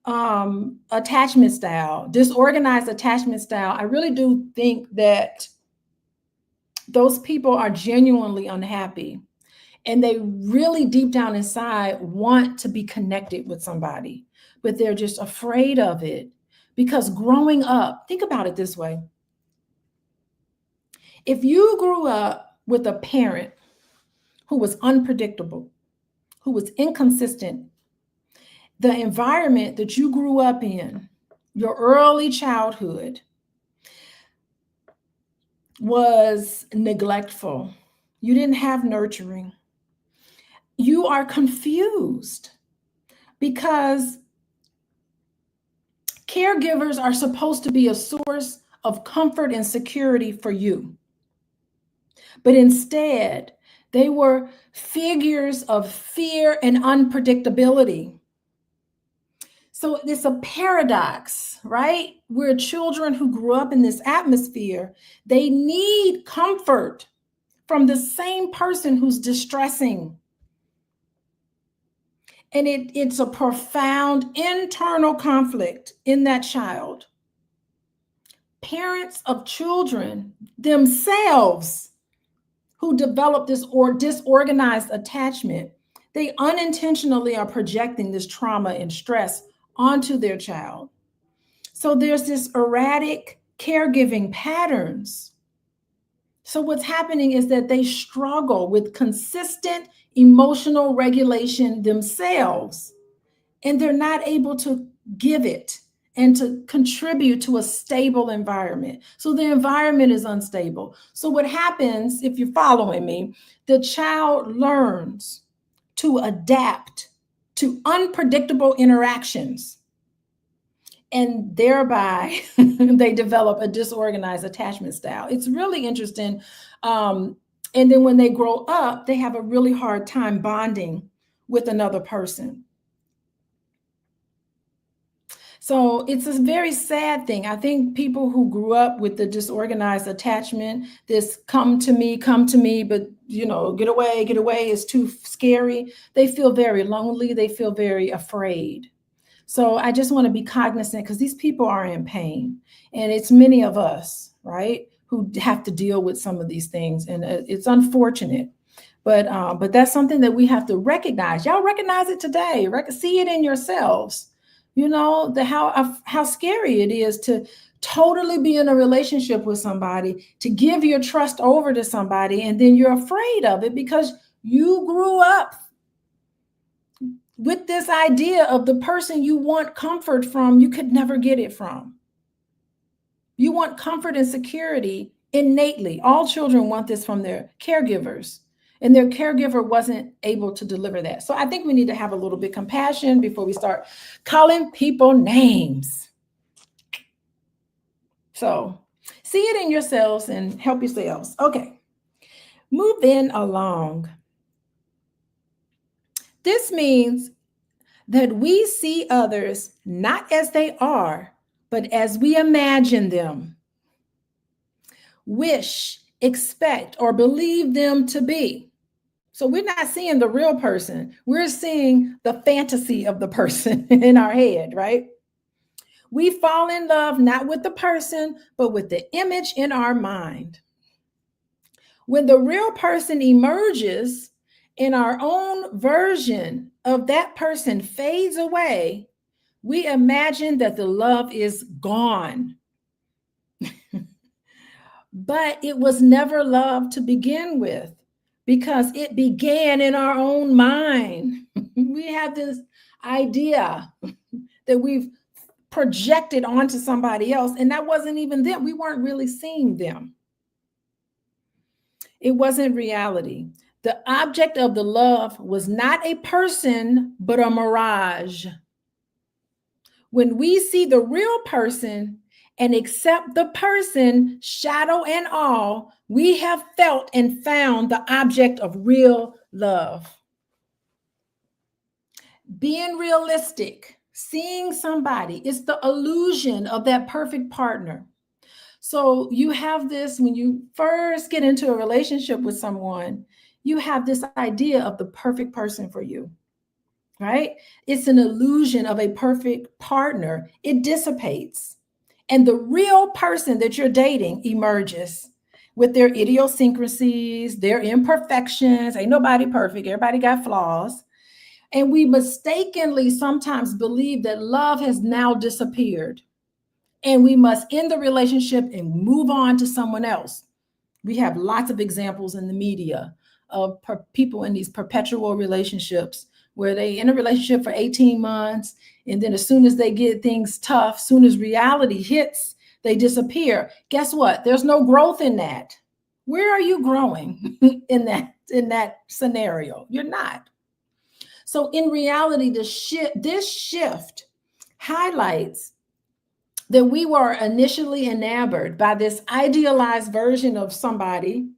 attachment style, disorganized attachment style, I really do think that those people are genuinely unhappy, and they really deep down inside want to be connected with somebody, but they're just afraid of it. Because growing up, think about it this way. If you grew up with a parent who was unpredictable, who was inconsistent, the environment that you grew up in, your early childhood, was neglectful. You didn't have nurturing. You are confused because caregivers are supposed to be a source of comfort and security for you. But instead, they were figures of fear and unpredictability. So it's a paradox, right? We're children who grew up in this atmosphere. They need comfort from the same person who's distressing. And it's a profound internal conflict in that child. Parents of children themselves who develop this disorganized attachment, they unintentionally are projecting this trauma and stress onto their child. So there's this erratic caregiving patterns. So what's happening is that they struggle with consistent emotional regulation themselves, and they're not able to give it and to contribute to a stable environment. So the environment is unstable. So what happens, if you're following me, the child learns to adapt to unpredictable interactions, and thereby they develop a disorganized attachment style. It's really interesting. And then when they grow up, they have a really hard time bonding with another person. So it's a very sad thing. I think people who grew up with the disorganized attachment, this come to me, but get away is too scary. They feel very lonely. They feel very afraid. So I just want to be cognizant, because these people are in pain, and it's many of us, right, who have to deal with some of these things, and it's unfortunate. But that's something that we have to recognize. Y'all recognize it today. See it in yourselves. How scary it is to totally be in a relationship with somebody, to give your trust over to somebody, and then you're afraid of it because you grew up with this idea of the person you want comfort from, you could never get it from. You want comfort and security innately. All children want this from their caregivers, and their caregiver wasn't able to deliver that. So I think we need to have a little bit of compassion before we start calling people names. So see it in yourselves and help yourselves. Okay, moving along. This means that we see others not as they are, but as we imagine them, wish, expect, or believe them to be. So we're not seeing the real person. We're seeing the fantasy of the person in our head, right? We fall in love not with the person, but with the image in our mind. When the real person emerges and our own version of that person fades away, we imagine that the love is gone. But it was never love to begin with, because it began in our own mind. We have this idea that we've projected onto somebody else, and that wasn't even them. We weren't really seeing them. It wasn't reality. The object of the love was not a person, but a mirage. When we see the real person and accept the person, shadow and all, we have felt and found the object of real love. Being realistic, seeing somebody, it's the illusion of that perfect partner. So you have this when you first get into a relationship with someone, you have this idea of the perfect person for you, right? It's an illusion of a perfect partner. It dissipates. And the real person that you're dating emerges with their idiosyncrasies, their imperfections. Ain't nobody perfect. Everybody got flaws. And we mistakenly sometimes believe that love has now disappeared and we must end the relationship and move on to someone else. We have lots of examples in the media of people in these perpetual relationships where they in a relationship for 18 months. And then as soon as they get things tough, soon as reality hits, they disappear. Guess what? There's no growth in that. Where are you growing in that scenario? You're not. So in reality, this shift highlights that we were initially enamored by this idealized version of somebody,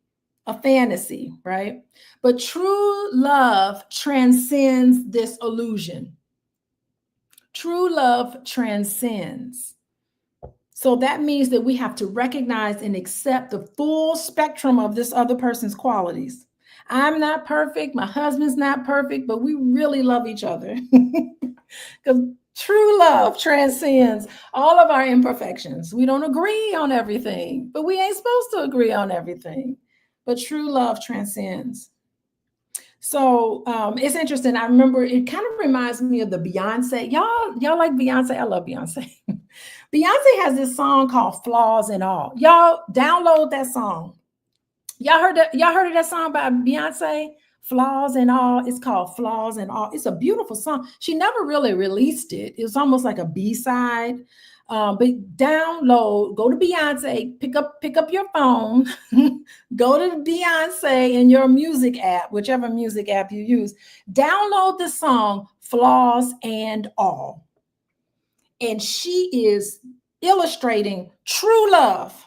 a fantasy, right? But true love transcends this illusion. True love transcends. So that means that we have to recognize and accept the full spectrum of this other person's qualities. I'm not perfect. My husband's not perfect, but we really love each other. Because true love transcends all of our imperfections. We don't agree on everything, but we ain't supposed to agree on everything. But true love transcends. So it's interesting. I remember it kind of reminds me of the Beyonce. Y'all like Beyonce? I love Beyonce. Beyonce has this song called Flaws and All. Y'all download that song. Y'all heard of that song by Beyonce? Flaws and All. It's called Flaws and All. It's a beautiful song. She never really released it. It was almost like a B-side. But download, go to Beyonce, pick up your phone, go to Beyonce in your music app, whichever music app you use, download the song Flaws and All. And she is illustrating true love.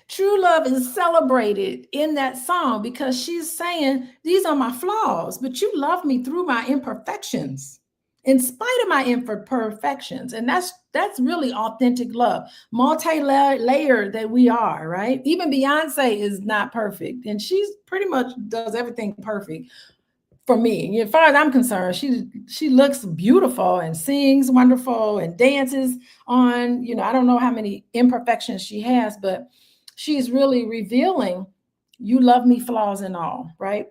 True love is celebrated in that song because she's saying, these are my flaws, but you love me through my imperfections, in spite of my imperfections. And that's really authentic love, multi-layered that we are, right? Even Beyonce is not perfect, and she's pretty much does everything perfect for me. As far as I'm concerned, she looks beautiful and sings wonderful and dances on, I don't know how many imperfections she has, but she's really revealing, you love me, flaws and all, right?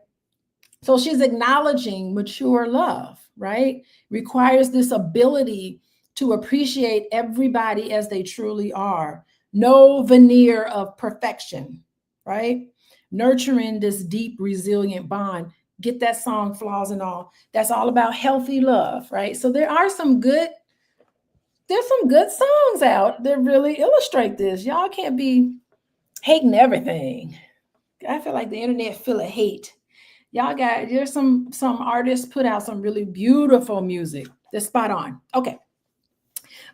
So she's acknowledging mature love, right? Requires this ability to appreciate everybody as they truly are. No veneer of perfection, right? Nurturing this deep, resilient bond. Get that song, Flaws and All. That's all about healthy love, right? So there's some good songs out that really illustrate this. Y'all can't be hating everything. I feel like the internet full of hate. There's some artists put out some really beautiful music. That's spot on. Okay.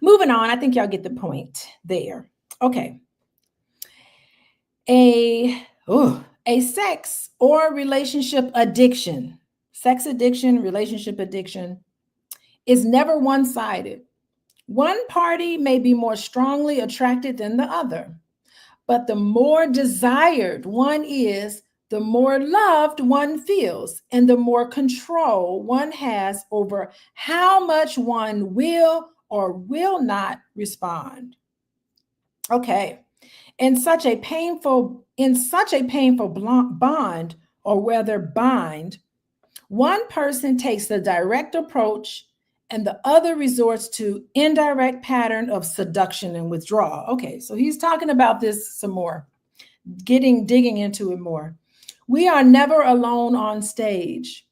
Moving on. I think y'all get the point there. Okay. A sex or relationship addiction, sex addiction, relationship addiction is never one-sided. One party may be more strongly attracted than the other, but the more desired one is, the more loved one feels, and the more control one has over how much one will or will not respond. Okay. In such a painful bond, or whether bind, one person takes the direct approach and the other resorts to indirect pattern of seduction and withdrawal. Okay, so he's talking about this some more, digging into it more. We are never alone on stage.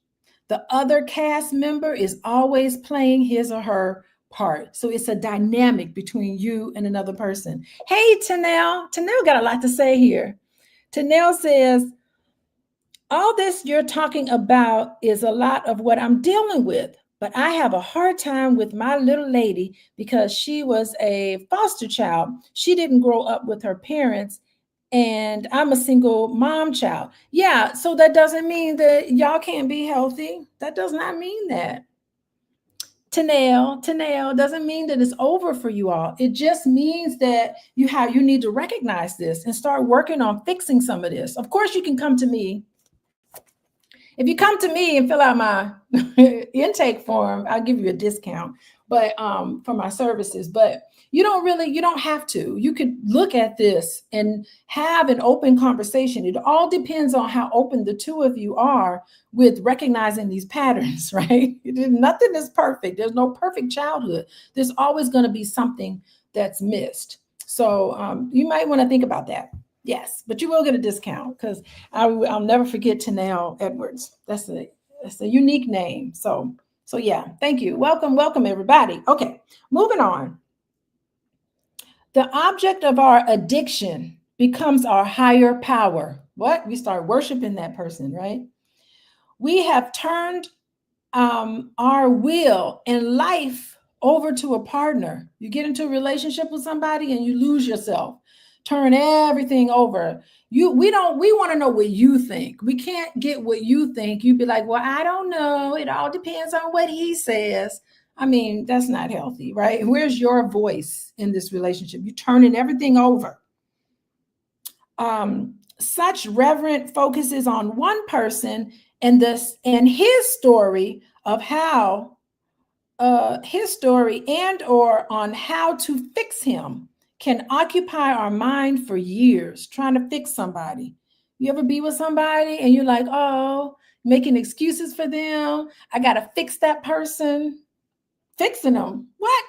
The other cast member is always playing his or her part. So it's a dynamic between you and another person. Hey, Tanel. Tanel got a lot to say here. Tanel says, all this you're talking about is a lot of what I'm dealing with, but I have a hard time with my little lady because she was a foster child. She didn't grow up with her parents, and I'm a single mom child. Yeah, so that doesn't mean that y'all can't be healthy. That does not mean that. Tanel doesn't mean that it's over for you all. It just means that you need to recognize this and start working on fixing some of this. Of course, you can come to me. If you come to me and fill out my intake form, I'll give you a discount, but for my services. But you don't have to. You could look at this and have an open conversation. It all depends on how open the two of you are with recognizing these patterns, right? Nothing is perfect. There's no perfect childhood. There's always going to be something that's missed. So you might want to think about that. Yes, but you will get a discount because I'll never forget Tanel Edwards. That's a unique name. So yeah, thank you. Welcome everybody. Okay, moving on. The object of our addiction becomes our higher power. What? We start worshiping that person, right? We have turned our will and life over to a partner. You get into a relationship with somebody and you lose yourself. Turn everything over. We want to know what you think. We can't get what you think. You'd be like, well, I don't know. It all depends on what he says. I mean, that's not healthy, right? Where's your voice in this relationship? You're turning everything over. Such reverent focuses on one person and his story of how his story and or on how to fix him can occupy our mind for years, trying to fix somebody. You ever be with somebody and you're like, oh, making excuses for them. I got to fix that person. Fixing them. What?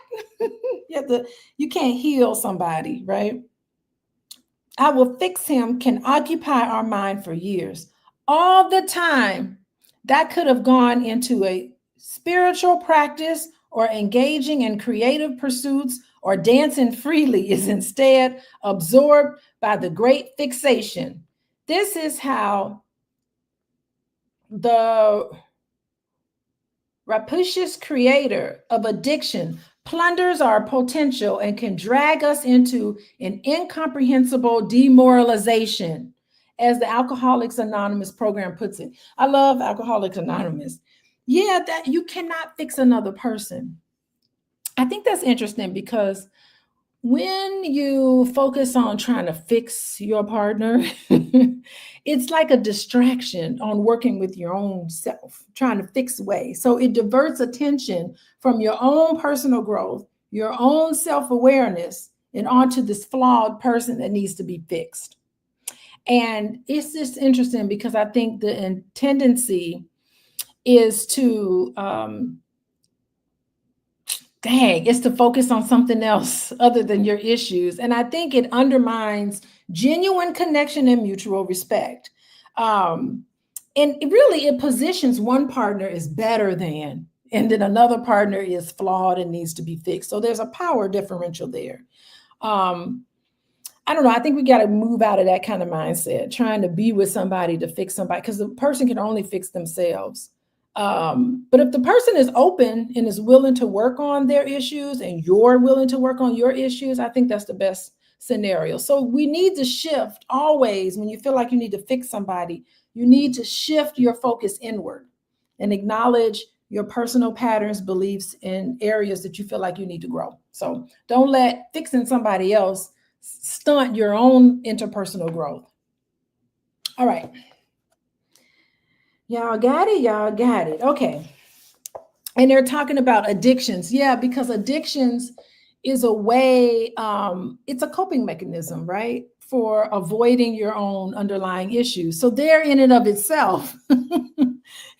You can't heal somebody, right? I will fix him can occupy our mind for years. All the time, that could have gone into a spiritual practice or engaging in creative pursuits or dancing freely is instead absorbed by the great fixation. This is how the rapacious creator of addiction plunders our potential and can drag us into an incomprehensible demoralization, as the Alcoholics Anonymous program puts it. I love Alcoholics Anonymous. Yeah, that you cannot fix another person. I think that's interesting because when you focus on trying to fix your partner, it's like a distraction on working with your own self, trying to fix ways. So it diverts attention from your own personal growth, your own self-awareness, and onto this flawed person that needs to be fixed. And it's just interesting because I think the tendency is to is to focus on something else other than your issues. And I think it undermines genuine connection and mutual respect. And it positions one partner as better than, and then another partner is flawed and needs to be fixed. So there's a power differential there. I don't know. I think we got to move out of that kind of mindset, trying to be with somebody to fix somebody, because the person can only fix themselves. But if the person is open and is willing to work on their issues and you're willing to work on your issues, I think that's the best scenario. So we need to shift always. When you feel like you need to fix somebody, you need to shift your focus inward and acknowledge your personal patterns, beliefs, and areas that you feel like you need to grow. So don't let fixing somebody else stunt your own interpersonal growth. All right. Y'all got it. Okay. And they're talking about addictions. Yeah, because addictions is a way, it's a coping mechanism, right? For avoiding your own underlying issues. So there in and of itself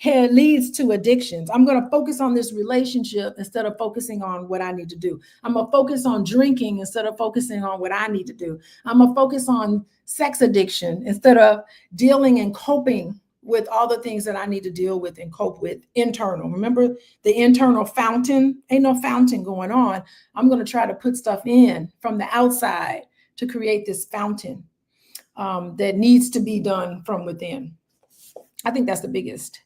leads to addictions. I'm going to focus on this relationship instead of focusing on what I need to do. I'm going to focus on drinking instead of focusing on what I need to do. I'm going to focus on sex addiction instead of dealing and coping with all the things that I need to deal with and cope with internal. Remember the internal fountain? Ain't no fountain going on. I'm going to try to put stuff in from the outside to create this fountain that needs to be done from within. I think that's the biggest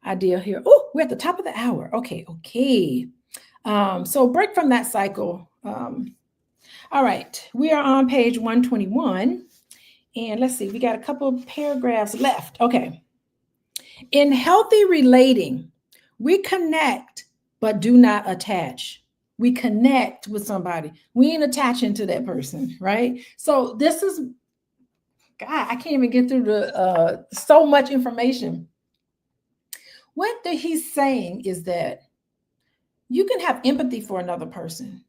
idea here. Oh, we're at the top of the hour. Okay. So break from that cycle. All right, we are on page 121. And let's see, we got a couple of paragraphs left. Okay. In healthy relating, we connect, but do not attach. We connect with somebody. We ain't attaching to that person, right? So this is, God, I can't even get through the so much information. What he's saying is that you can have empathy for another person.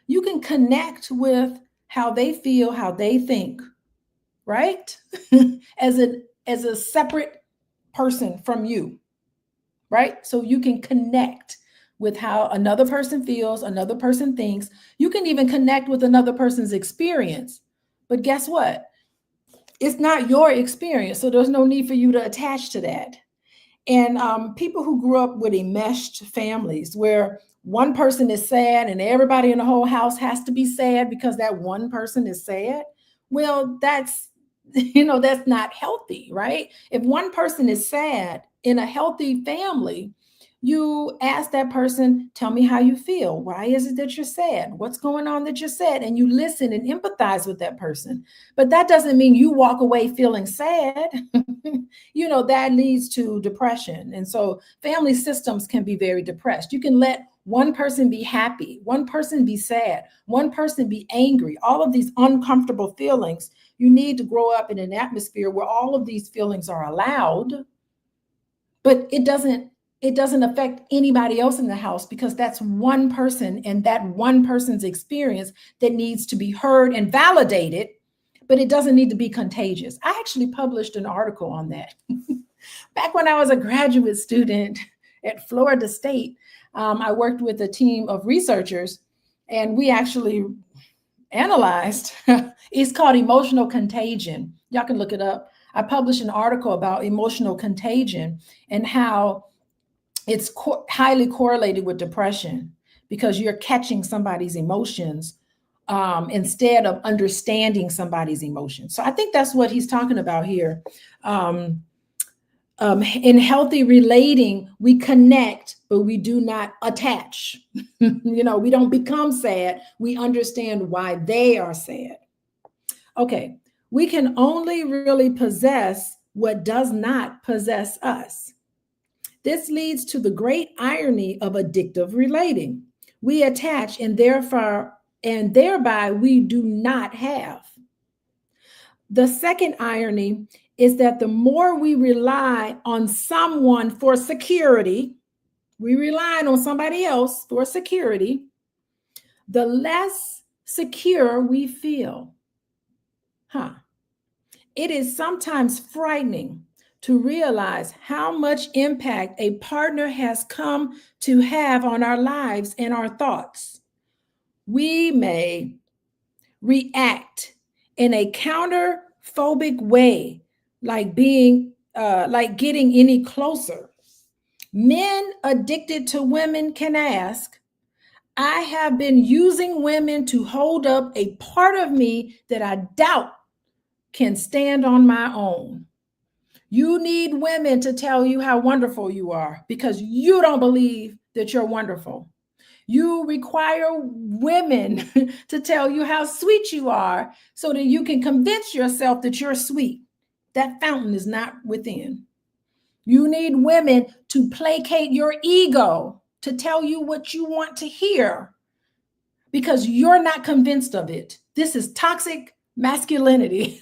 You can connect with how they feel, how they think, right? as a separate person from you, right? So you can connect with how another person feels, another person thinks. You can even connect with another person's experience. But guess what? It's not your experience, so there's no need for you to attach to that. And people who grew up with enmeshed families where one person is sad and everybody in the whole house has to be sad because that one person is sad, well, that's not healthy, right? If one person is sad in a healthy family, you ask that person, tell me how you feel. Why is it that you're sad? What's going on that you're sad? And you listen and empathize with that person. But that doesn't mean you walk away feeling sad. That leads to depression. And so family systems can be very depressed. You can let one person be happy, one person be sad, one person be angry, all of these uncomfortable feelings. You need to grow up in an atmosphere where all of these feelings are allowed, but it doesn't affect anybody else in the house because that's one person and that one person's experience that needs to be heard and validated, but it doesn't need to be contagious. I actually published an article on that. Back when I was a graduate student at Florida State, I worked with a team of researchers and we actually analyzed, it's called emotional contagion. Y'all can look it up. I published an article about emotional contagion and how it's highly correlated with depression because you're catching somebody's emotions instead of understanding somebody's emotions. So I think that's what he's talking about here. In healthy relating, we connect, but we do not attach. We don't become sad. We understand why they are sad. Okay, we can only really possess what does not possess us. This leads to the great irony of addictive relating. We attach and thereby we do not have. The second irony is that the more we rely on someone for security, we rely on somebody else for security, the less secure we feel. It is sometimes frightening to realize how much impact a partner has come to have on our lives and our thoughts. We may react in a counterphobic way, like getting any closer. Men addicted to women can ask, I have been using women to hold up a part of me that I doubt can stand on my own. You need women to tell you how wonderful you are because you don't believe that you're wonderful. You require women to tell you how sweet you are so that you can convince yourself that you're sweet. That fountain is not within. You need women to placate your ego, to tell you what you want to hear because you're not convinced of it. This is toxic masculinity.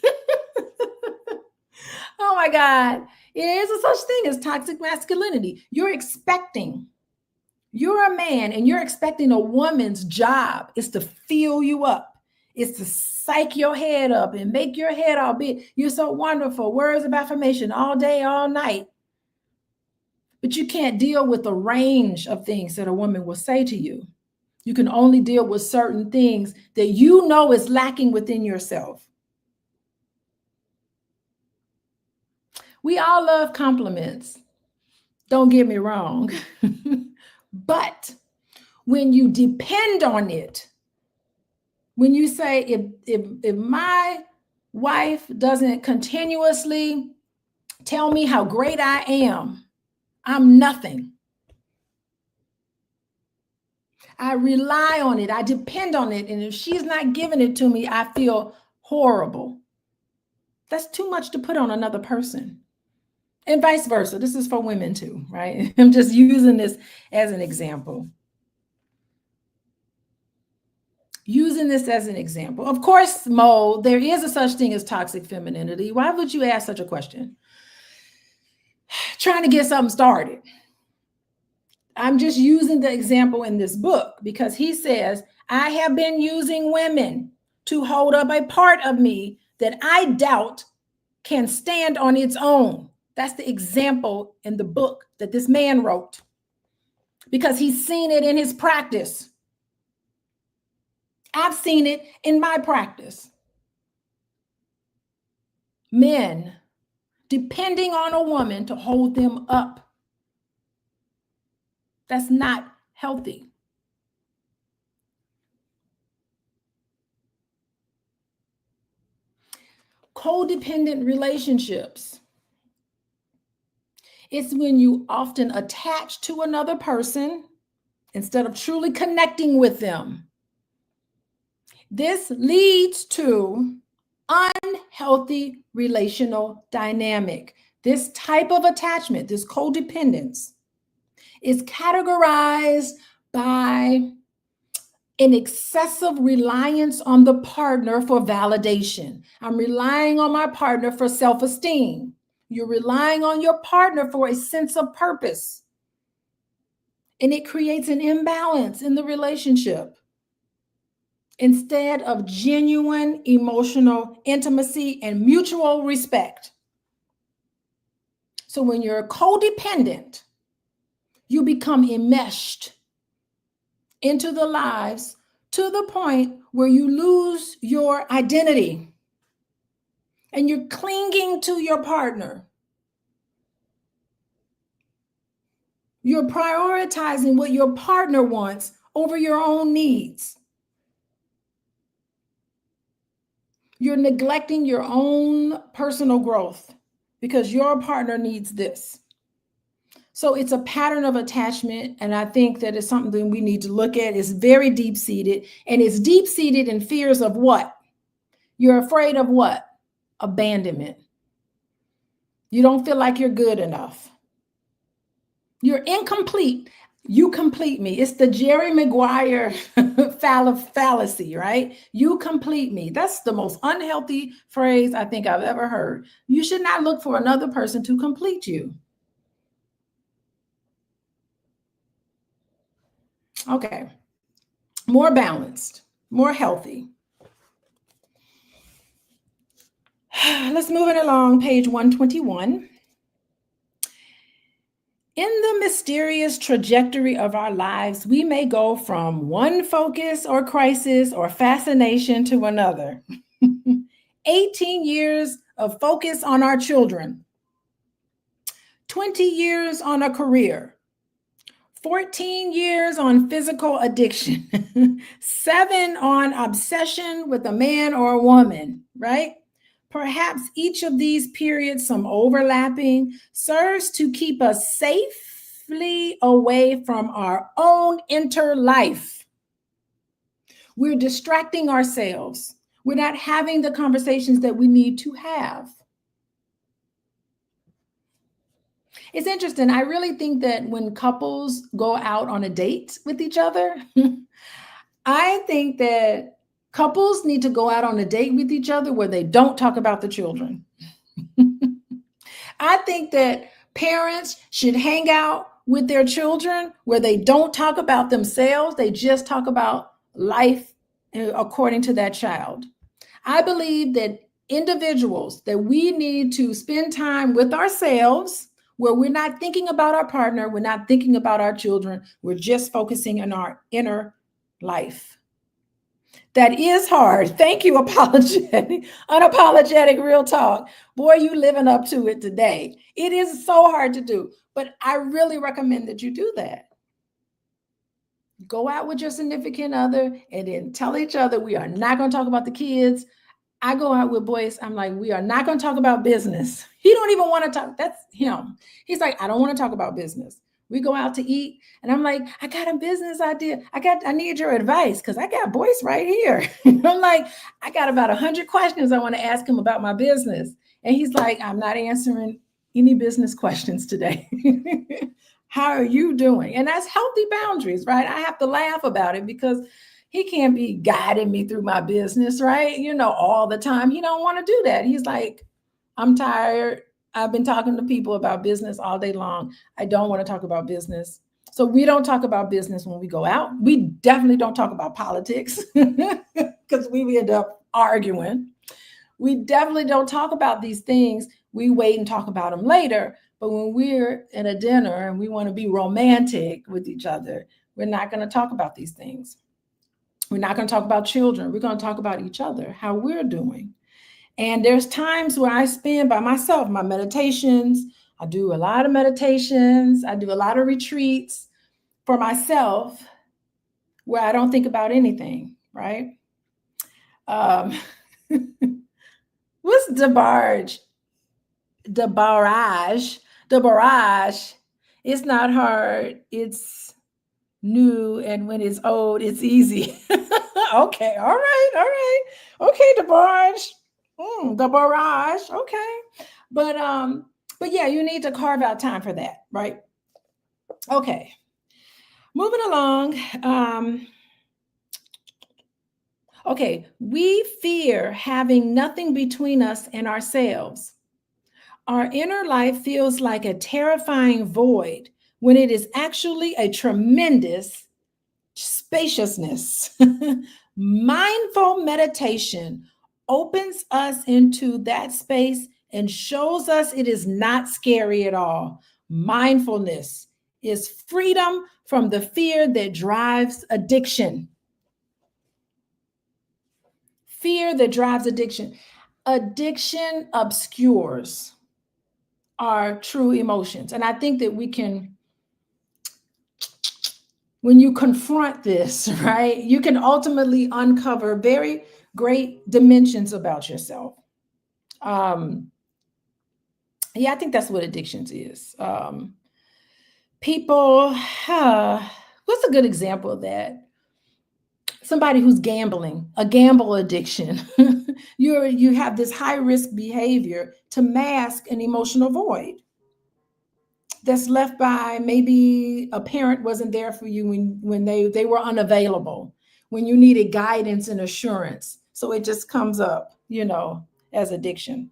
Oh my God. There is a such thing as toxic masculinity. You're a man and you're expecting a woman's job is to fill you up. It's to psych your head up and make your head all big. You're so wonderful. Words of affirmation all day, all night. But you can't deal with the range of things that a woman will say to you. You can only deal with certain things that you know is lacking within yourself. We all love compliments. Don't get me wrong. But when you depend on it, when you say, if my wife doesn't continuously tell me how great I am, I'm nothing. I rely on it. I depend on it. And if she's not giving it to me, I feel horrible. That's too much to put on another person. And vice versa. This is for women too, right? I'm just using this as an example. Using this as an example. Of course, Mo, there is a such thing as toxic femininity. Why would you ask such a question? Trying to get something started. I'm just using the example in this book because he says, I have been using women to hold up a part of me that I doubt can stand on its own. That's the example in the book that this man wrote because he's seen it in his practice. I've seen it in my practice. Men depending on a woman to hold them up. That's not healthy. Codependent relationships. It's when you often attach to another person instead of truly connecting with them. This leads to unhealthy relational dynamic. This type of attachment, this codependence, is categorized by an excessive reliance on the partner for validation. I'm relying on my partner for self-esteem. You're relying on your partner for a sense of purpose. And it creates an imbalance in the relationship. Instead of genuine emotional intimacy and mutual respect. So when you're codependent, you become enmeshed into the lives to the point where you lose your identity and you're clinging to your partner. You're prioritizing what your partner wants over your own needs. You're neglecting your own personal growth because your partner needs this. So it's a pattern of attachment. And I think that it's something we need to look at. It's very deep-seated. And it's deep-seated in fears of what? You're afraid of what? Abandonment. You don't feel like you're good enough. You're incomplete. You complete me. It's the Jerry Maguire fallacy, right? You complete me. That's the most unhealthy phrase I think I've ever heard. You should not look for another person to complete you. Okay. More balanced, more healthy. Let's move it along, page 121. In the mysterious trajectory of our lives, we may go from one focus or crisis or fascination to another. 18 years of focus on our children, 20 years on a career, 14 years on physical addiction, 7 on obsession with a man or a woman, right? Perhaps each of these periods, some overlapping, serves to keep us safely away from our own inner life. We're distracting ourselves. We're not having the conversations that we need to have. It's interesting. I really think that when couples go out on a date with each other, I think that couples need to go out on a date with each other where they don't talk about the children. I think that parents should hang out with their children where they don't talk about themselves. They just talk about life according to that child. I believe that individuals, that we need to spend time with ourselves where we're not thinking about our partner, we're not thinking about our children, we're just focusing on our inner life. That is hard. Thank you, apologetic, unapologetic real talk. Boy, you living up to it today. It is so hard to do, but I really recommend that you do that. Go out with your significant other and then tell each other we are not going to talk about the kids. I go out with boys. I'm like, we are not going to talk about business. He don't even want to talk. That's him. He's like, I don't want to talk about business. We go out to eat, and I'm like, I got a business idea. I need your advice because I got boys right here. I'm like, I got about 100 questions I want to ask him about my business, and he's like, I'm not answering any business questions today. How are you doing? And that's healthy boundaries, right? I have to laugh about it because he can't be guiding me through my business, right? All the time. He don't want to do that. He's like, I'm tired. I've been talking to people about business all day long. I don't want to talk about business. So we don't talk about business when we go out. We definitely don't talk about politics because we end up arguing. We definitely don't talk about these things. We wait and talk about them later. But when we're at a dinner and we want to be romantic with each other, we're not going to talk about these things. We're not going to talk about children. We're going to talk about each other, how we're doing. And there's times where I spend by myself, my meditations. I do a lot of meditations. I do a lot of retreats for myself where I don't think about anything, right? Um, what's debarge? Debarrage. Debarrage. It's not hard. It's new. And when it's old, it's easy. Okay. All right. All right. Okay, debarge. The barrage. Okay. But yeah, you need to carve out time for that, right? Okay. Moving along. Okay, we fear having nothing between us and ourselves. Our inner life feels like a terrifying void when it is actually a tremendous spaciousness. Mindful meditation opens us into that space and shows us it is not scary at all. Mindfulness is freedom from the fear that drives addiction. Fear that drives addiction. Addiction obscures our true emotions. And I think that we can, when you confront this, right, you can ultimately uncover very great dimensions about yourself. Yeah, I think that's what addictions is. People, what's a good example of that? Somebody who's gambling, a gamble addiction. You have this high risk behavior to mask an emotional void that's left by maybe a parent wasn't there for you when they were unavailable, when you needed guidance and assurance. So it just comes up, as addiction.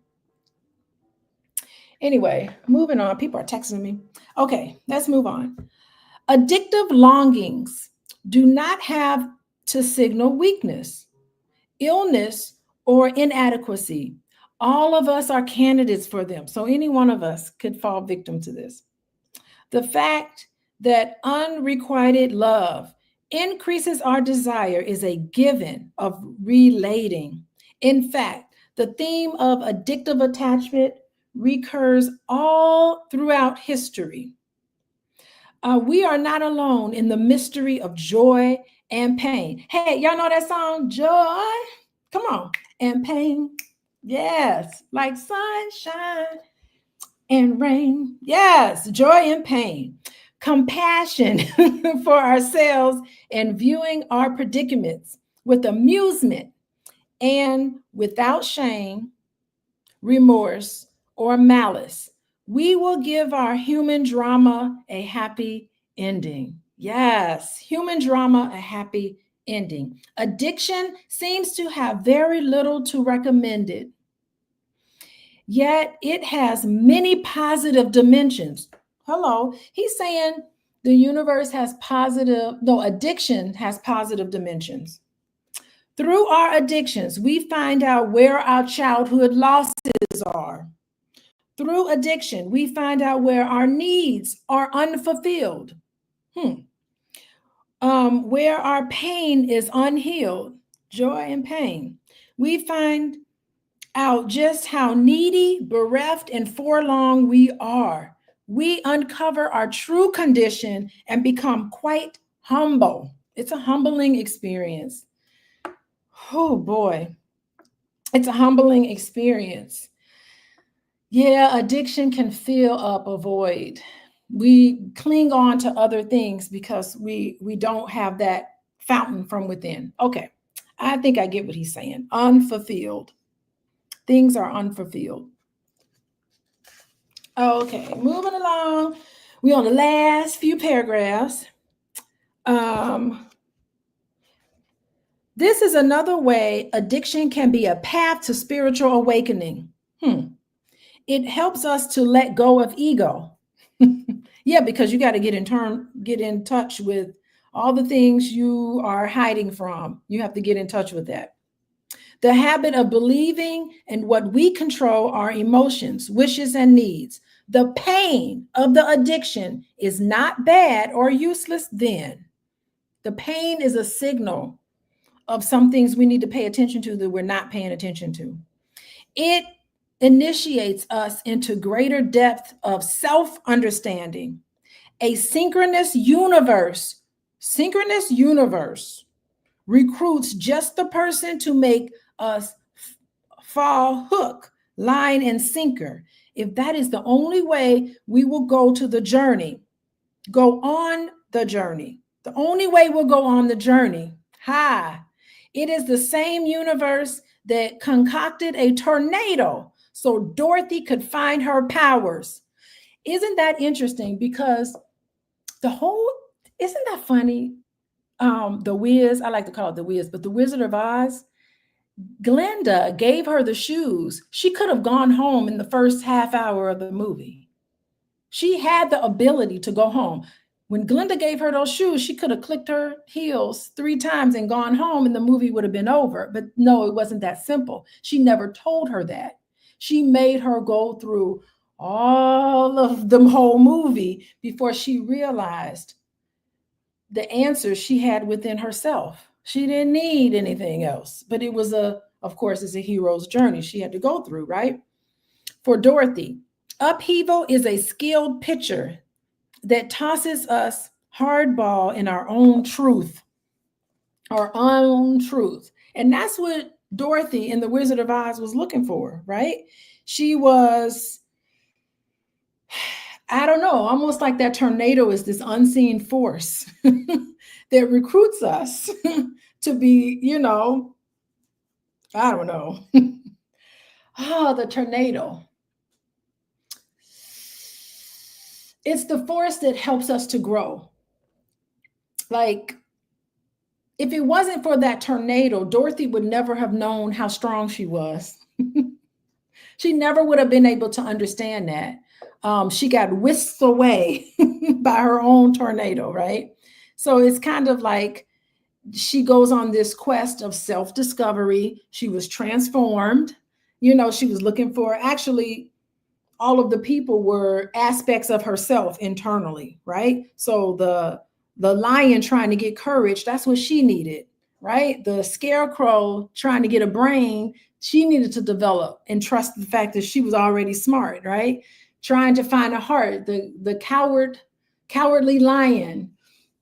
Anyway, moving on. People are texting me. Okay, let's move on. Addictive longings do not have to signal weakness, illness, or inadequacy. All of us are candidates for them. So any one of us could fall victim to this. The fact that unrequited love increases our desire is a given of relating. In fact, the theme of addictive attachment recurs all throughout history. We are not alone in the mystery of joy and pain. Hey, y'all know that song, Joy? Come on. And pain. Yes, like sunshine and rain. Yes, joy and pain. Compassion for ourselves and viewing our predicaments with amusement and without shame, remorse, or malice. We will give our human drama a happy ending. Yes, human drama, a happy ending. Addiction seems to have very little to recommend it, yet it has many positive dimensions. Hello, he's saying the universe has positive, no, addiction has positive dimensions. Through our addictions, we find out where our childhood losses are. Through addiction, we find out where our needs are unfulfilled, where our pain is unhealed. joy and pain. We find out just how needy, bereft, and forlorn we are. We uncover our true condition and become quite humble. It's a humbling experience. Oh boy, it's a humbling experience. Yeah, addiction can fill up a void. We cling on to other things because we don't have that fountain from within. Okay, I think I get what he's saying. Unfulfilled. Things are unfulfilled. Okay, moving along. We on the last few paragraphs. This is another way addiction can be a path to spiritual awakening. It helps us to let go of ego. Yeah, because you got to get in touch with all the things you are hiding from. You have to get in touch with that. The habit of believing in what we control our emotions, wishes, and needs. The pain of the addiction is not bad or useless then. The pain is a signal of some things we need to pay attention to that we're not paying attention to. It initiates us into greater depth of self-understanding. A synchronous universe recruits just the person to make us fall hook, line, and sinker. If that is the only way we will go on the journey, the only way we'll go on the journey, it is the same universe that concocted a tornado so Dorothy could find her powers. Isn't that interesting? Because isn't that funny? The Wiz, I like to call it the Wiz, but the Wizard of Oz, Glinda gave her the shoes. She could have gone home in the first half hour of the movie. She had the ability to go home. When Glinda gave her those shoes, she could have clicked her heels 3 times and gone home and the movie would have been over. But no, it wasn't that simple. She never told her that. She made her go through all of the whole movie before she realized the answers she had within herself. She didn't need anything else. But it was of course, it's a hero's journey she had to go through, right? For Dorothy, upheaval is a skilled pitcher that tosses us hardball in our own truth. And that's what Dorothy in The Wizard of Oz was looking for, right? She was, I don't know, almost like that tornado is this unseen force that recruits us to be, I don't know. The tornado. It's the force that helps us to grow. Like, if it wasn't for that tornado, Dorothy would never have known how strong she was. She never would have been able to understand that. She got whisked away by her own tornado, right? So it's kind of like she goes on this quest of self-discovery. She was transformed. She was looking for, actually, all of the people were aspects of herself internally, right? So the lion trying to get courage, that's what she needed, right? The scarecrow trying to get a brain, she needed to develop and trust the fact that she was already smart, right? Trying to find a heart, the cowardly lion,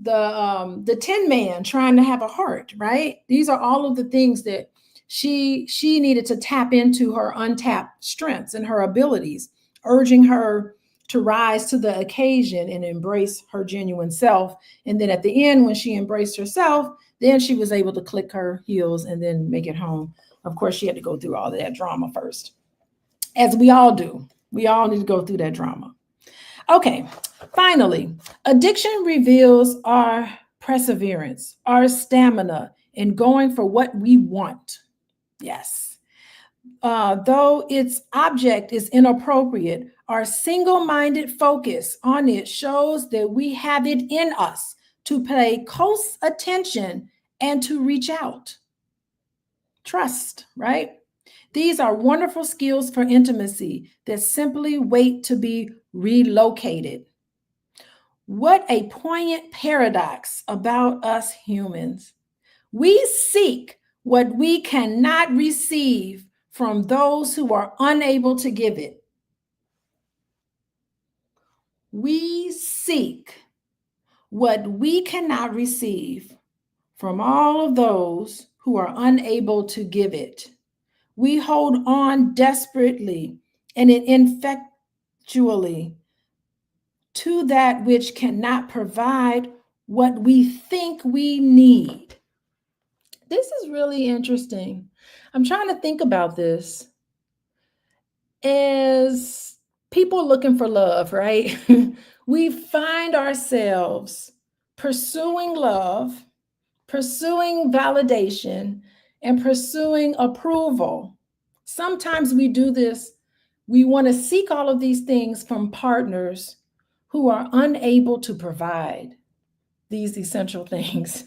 the Tin Man trying to have a heart, right? These are all of the things that she needed to tap into her untapped strengths and her abilities, urging her to rise to the occasion and embrace her genuine self. And then at the end, when she embraced herself, then she was able to click her heels and then make it home. Of course, she had to go through all of that drama first, as we all do. We all need to go through that drama. Okay, finally, addiction reveals our perseverance, our stamina in going for what we want. Yes. Though its object is inappropriate, our single-minded focus on it shows that we have it in us to pay close attention and to reach out. Trust, right? These are wonderful skills for intimacy that simply wait to be relocated. What a poignant paradox about us humans. We seek what we cannot receive from those who are unable to give it. We seek what we cannot receive from all of those who are unable to give it. We hold on desperately and ineffectually to that which cannot provide what we think we need. This is really interesting. I'm trying to think about this as people looking for love, right? We find ourselves pursuing love, pursuing validation, and pursuing approval. Sometimes we do this. We want to seek all of these things from partners who are unable to provide these essential things.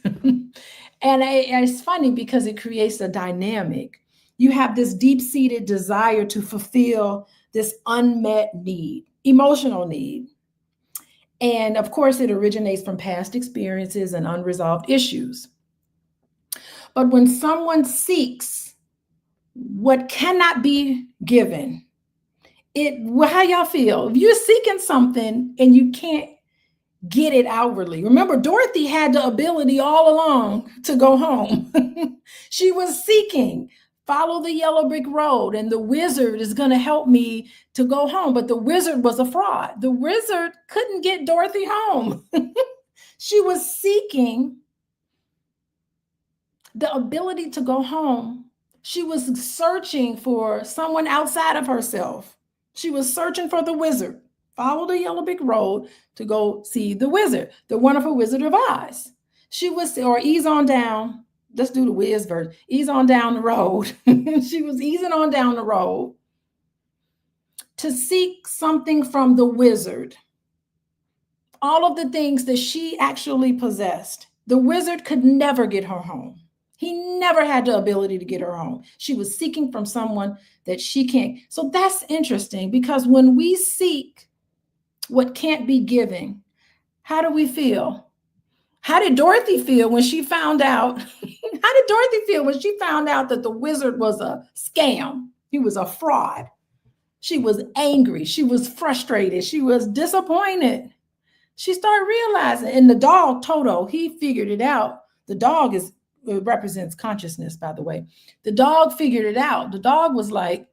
And it's funny because it creates a dynamic. You have this deep-seated desire to fulfill this unmet need, emotional need. And of course, it originates from past experiences and unresolved issues. But when someone seeks what cannot be given, how y'all feel? If you're seeking something and you can't get it outwardly. Remember, Dorothy had the ability all along to go home. She was seeking, follow the yellow brick road, and the wizard is going to help me to go home. But the wizard was a fraud. The wizard couldn't get Dorothy home. She was seeking the ability to go home. She was searching for someone outside of herself. She was searching for the wizard. Follow the yellow brick road to go see the wizard, the wonderful Wizard of Oz. She was, or ease on down. Let's do the whiz version. Ease on down the road. She was easing on down the road to seek something from the wizard. All of the things that she actually possessed. The wizard could never get her home. He never had the ability to get her home. She was seeking from someone that she can't. So that's interesting, because when we seek what can't be given, how do we feel? How did Dorothy feel when she found out? How did Dorothy feel when she found out that the wizard was a scam? He was a fraud. She was angry. She was frustrated. She was disappointed. She started realizing, and the dog, Toto, he figured it out. The dog represents consciousness, by the way. The dog figured it out. The dog was like,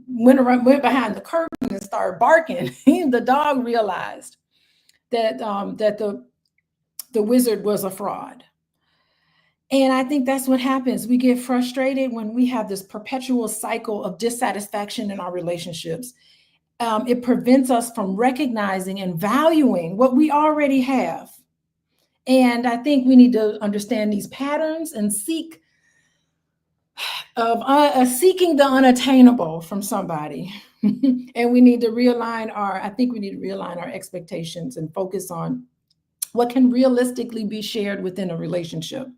went behind the curtain and started barking. The dog realized that the wizard was a fraud. And I think that's what happens. We get frustrated when we have this perpetual cycle of dissatisfaction in our relationships. It prevents us from recognizing and valuing what we already have. And I think we need to understand these patterns and seek seeking the unattainable from somebody. And we need to realign our expectations and focus on what can realistically be shared within a relationship.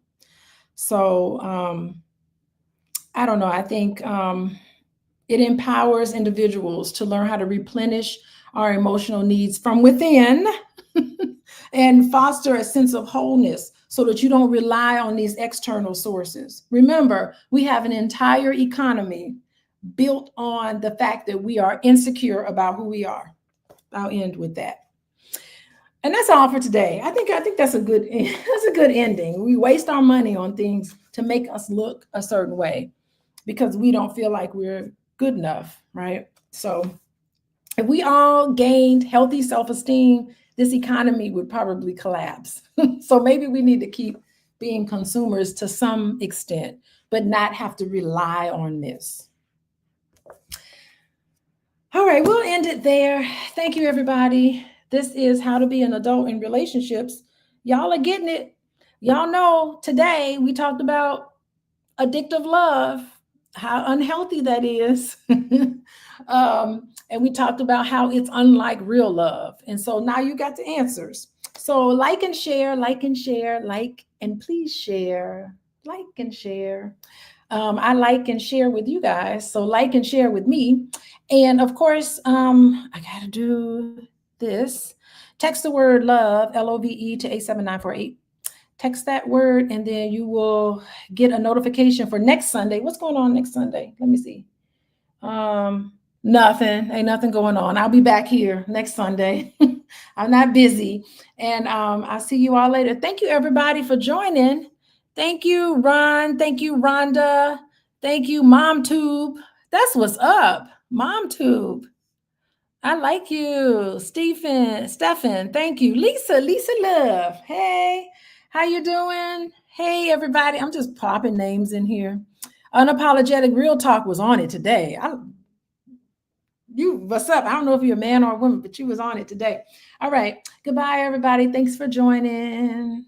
So I don't know. I think it empowers individuals to learn how to replenish our emotional needs from within and foster a sense of wholeness so that you don't rely on these external sources. Remember, we have an entire economy built on the fact that we are insecure about who we are. I'll end with that. And that's all for today. I think that's a good ending. We waste our money on things to make us look a certain way because we don't feel like we're good enough, right? So if we all gained healthy self-esteem, this economy would probably collapse. So maybe we need to keep being consumers to some extent, but not have to rely on this. All right, we'll end it there. Thank you, everybody. This is How to Be an Adult in Relationships. Y'all are getting it. Y'all know today we talked about addictive love, how unhealthy that is. And we talked about how it's unlike real love. And so now you got the answers. So like and share, and please share, like and share. I like and share with you guys. So like and share with me. And of course, I got to do this. Text the word love, LOVE, to 87948. Text that word, and then you will get a notification for next Sunday. What's going on next Sunday? Let me see. Nothing. Ain't nothing going on. I'll be back here next Sunday. I'm not busy. And I'll see you all later. Thank you, everybody, for joining. Thank you, Ron. Thank you, Rhonda. Thank you, MomTube. That's what's up, MomTube. I like you, Stephen. Thank you, Lisa Love. Hey, how you doing? Hey, everybody. I'm just popping names in here. Unapologetic Real Talk was on it today. What's up? I don't know if you're a man or a woman, but you was on it today. All right. Goodbye, everybody. Thanks for joining.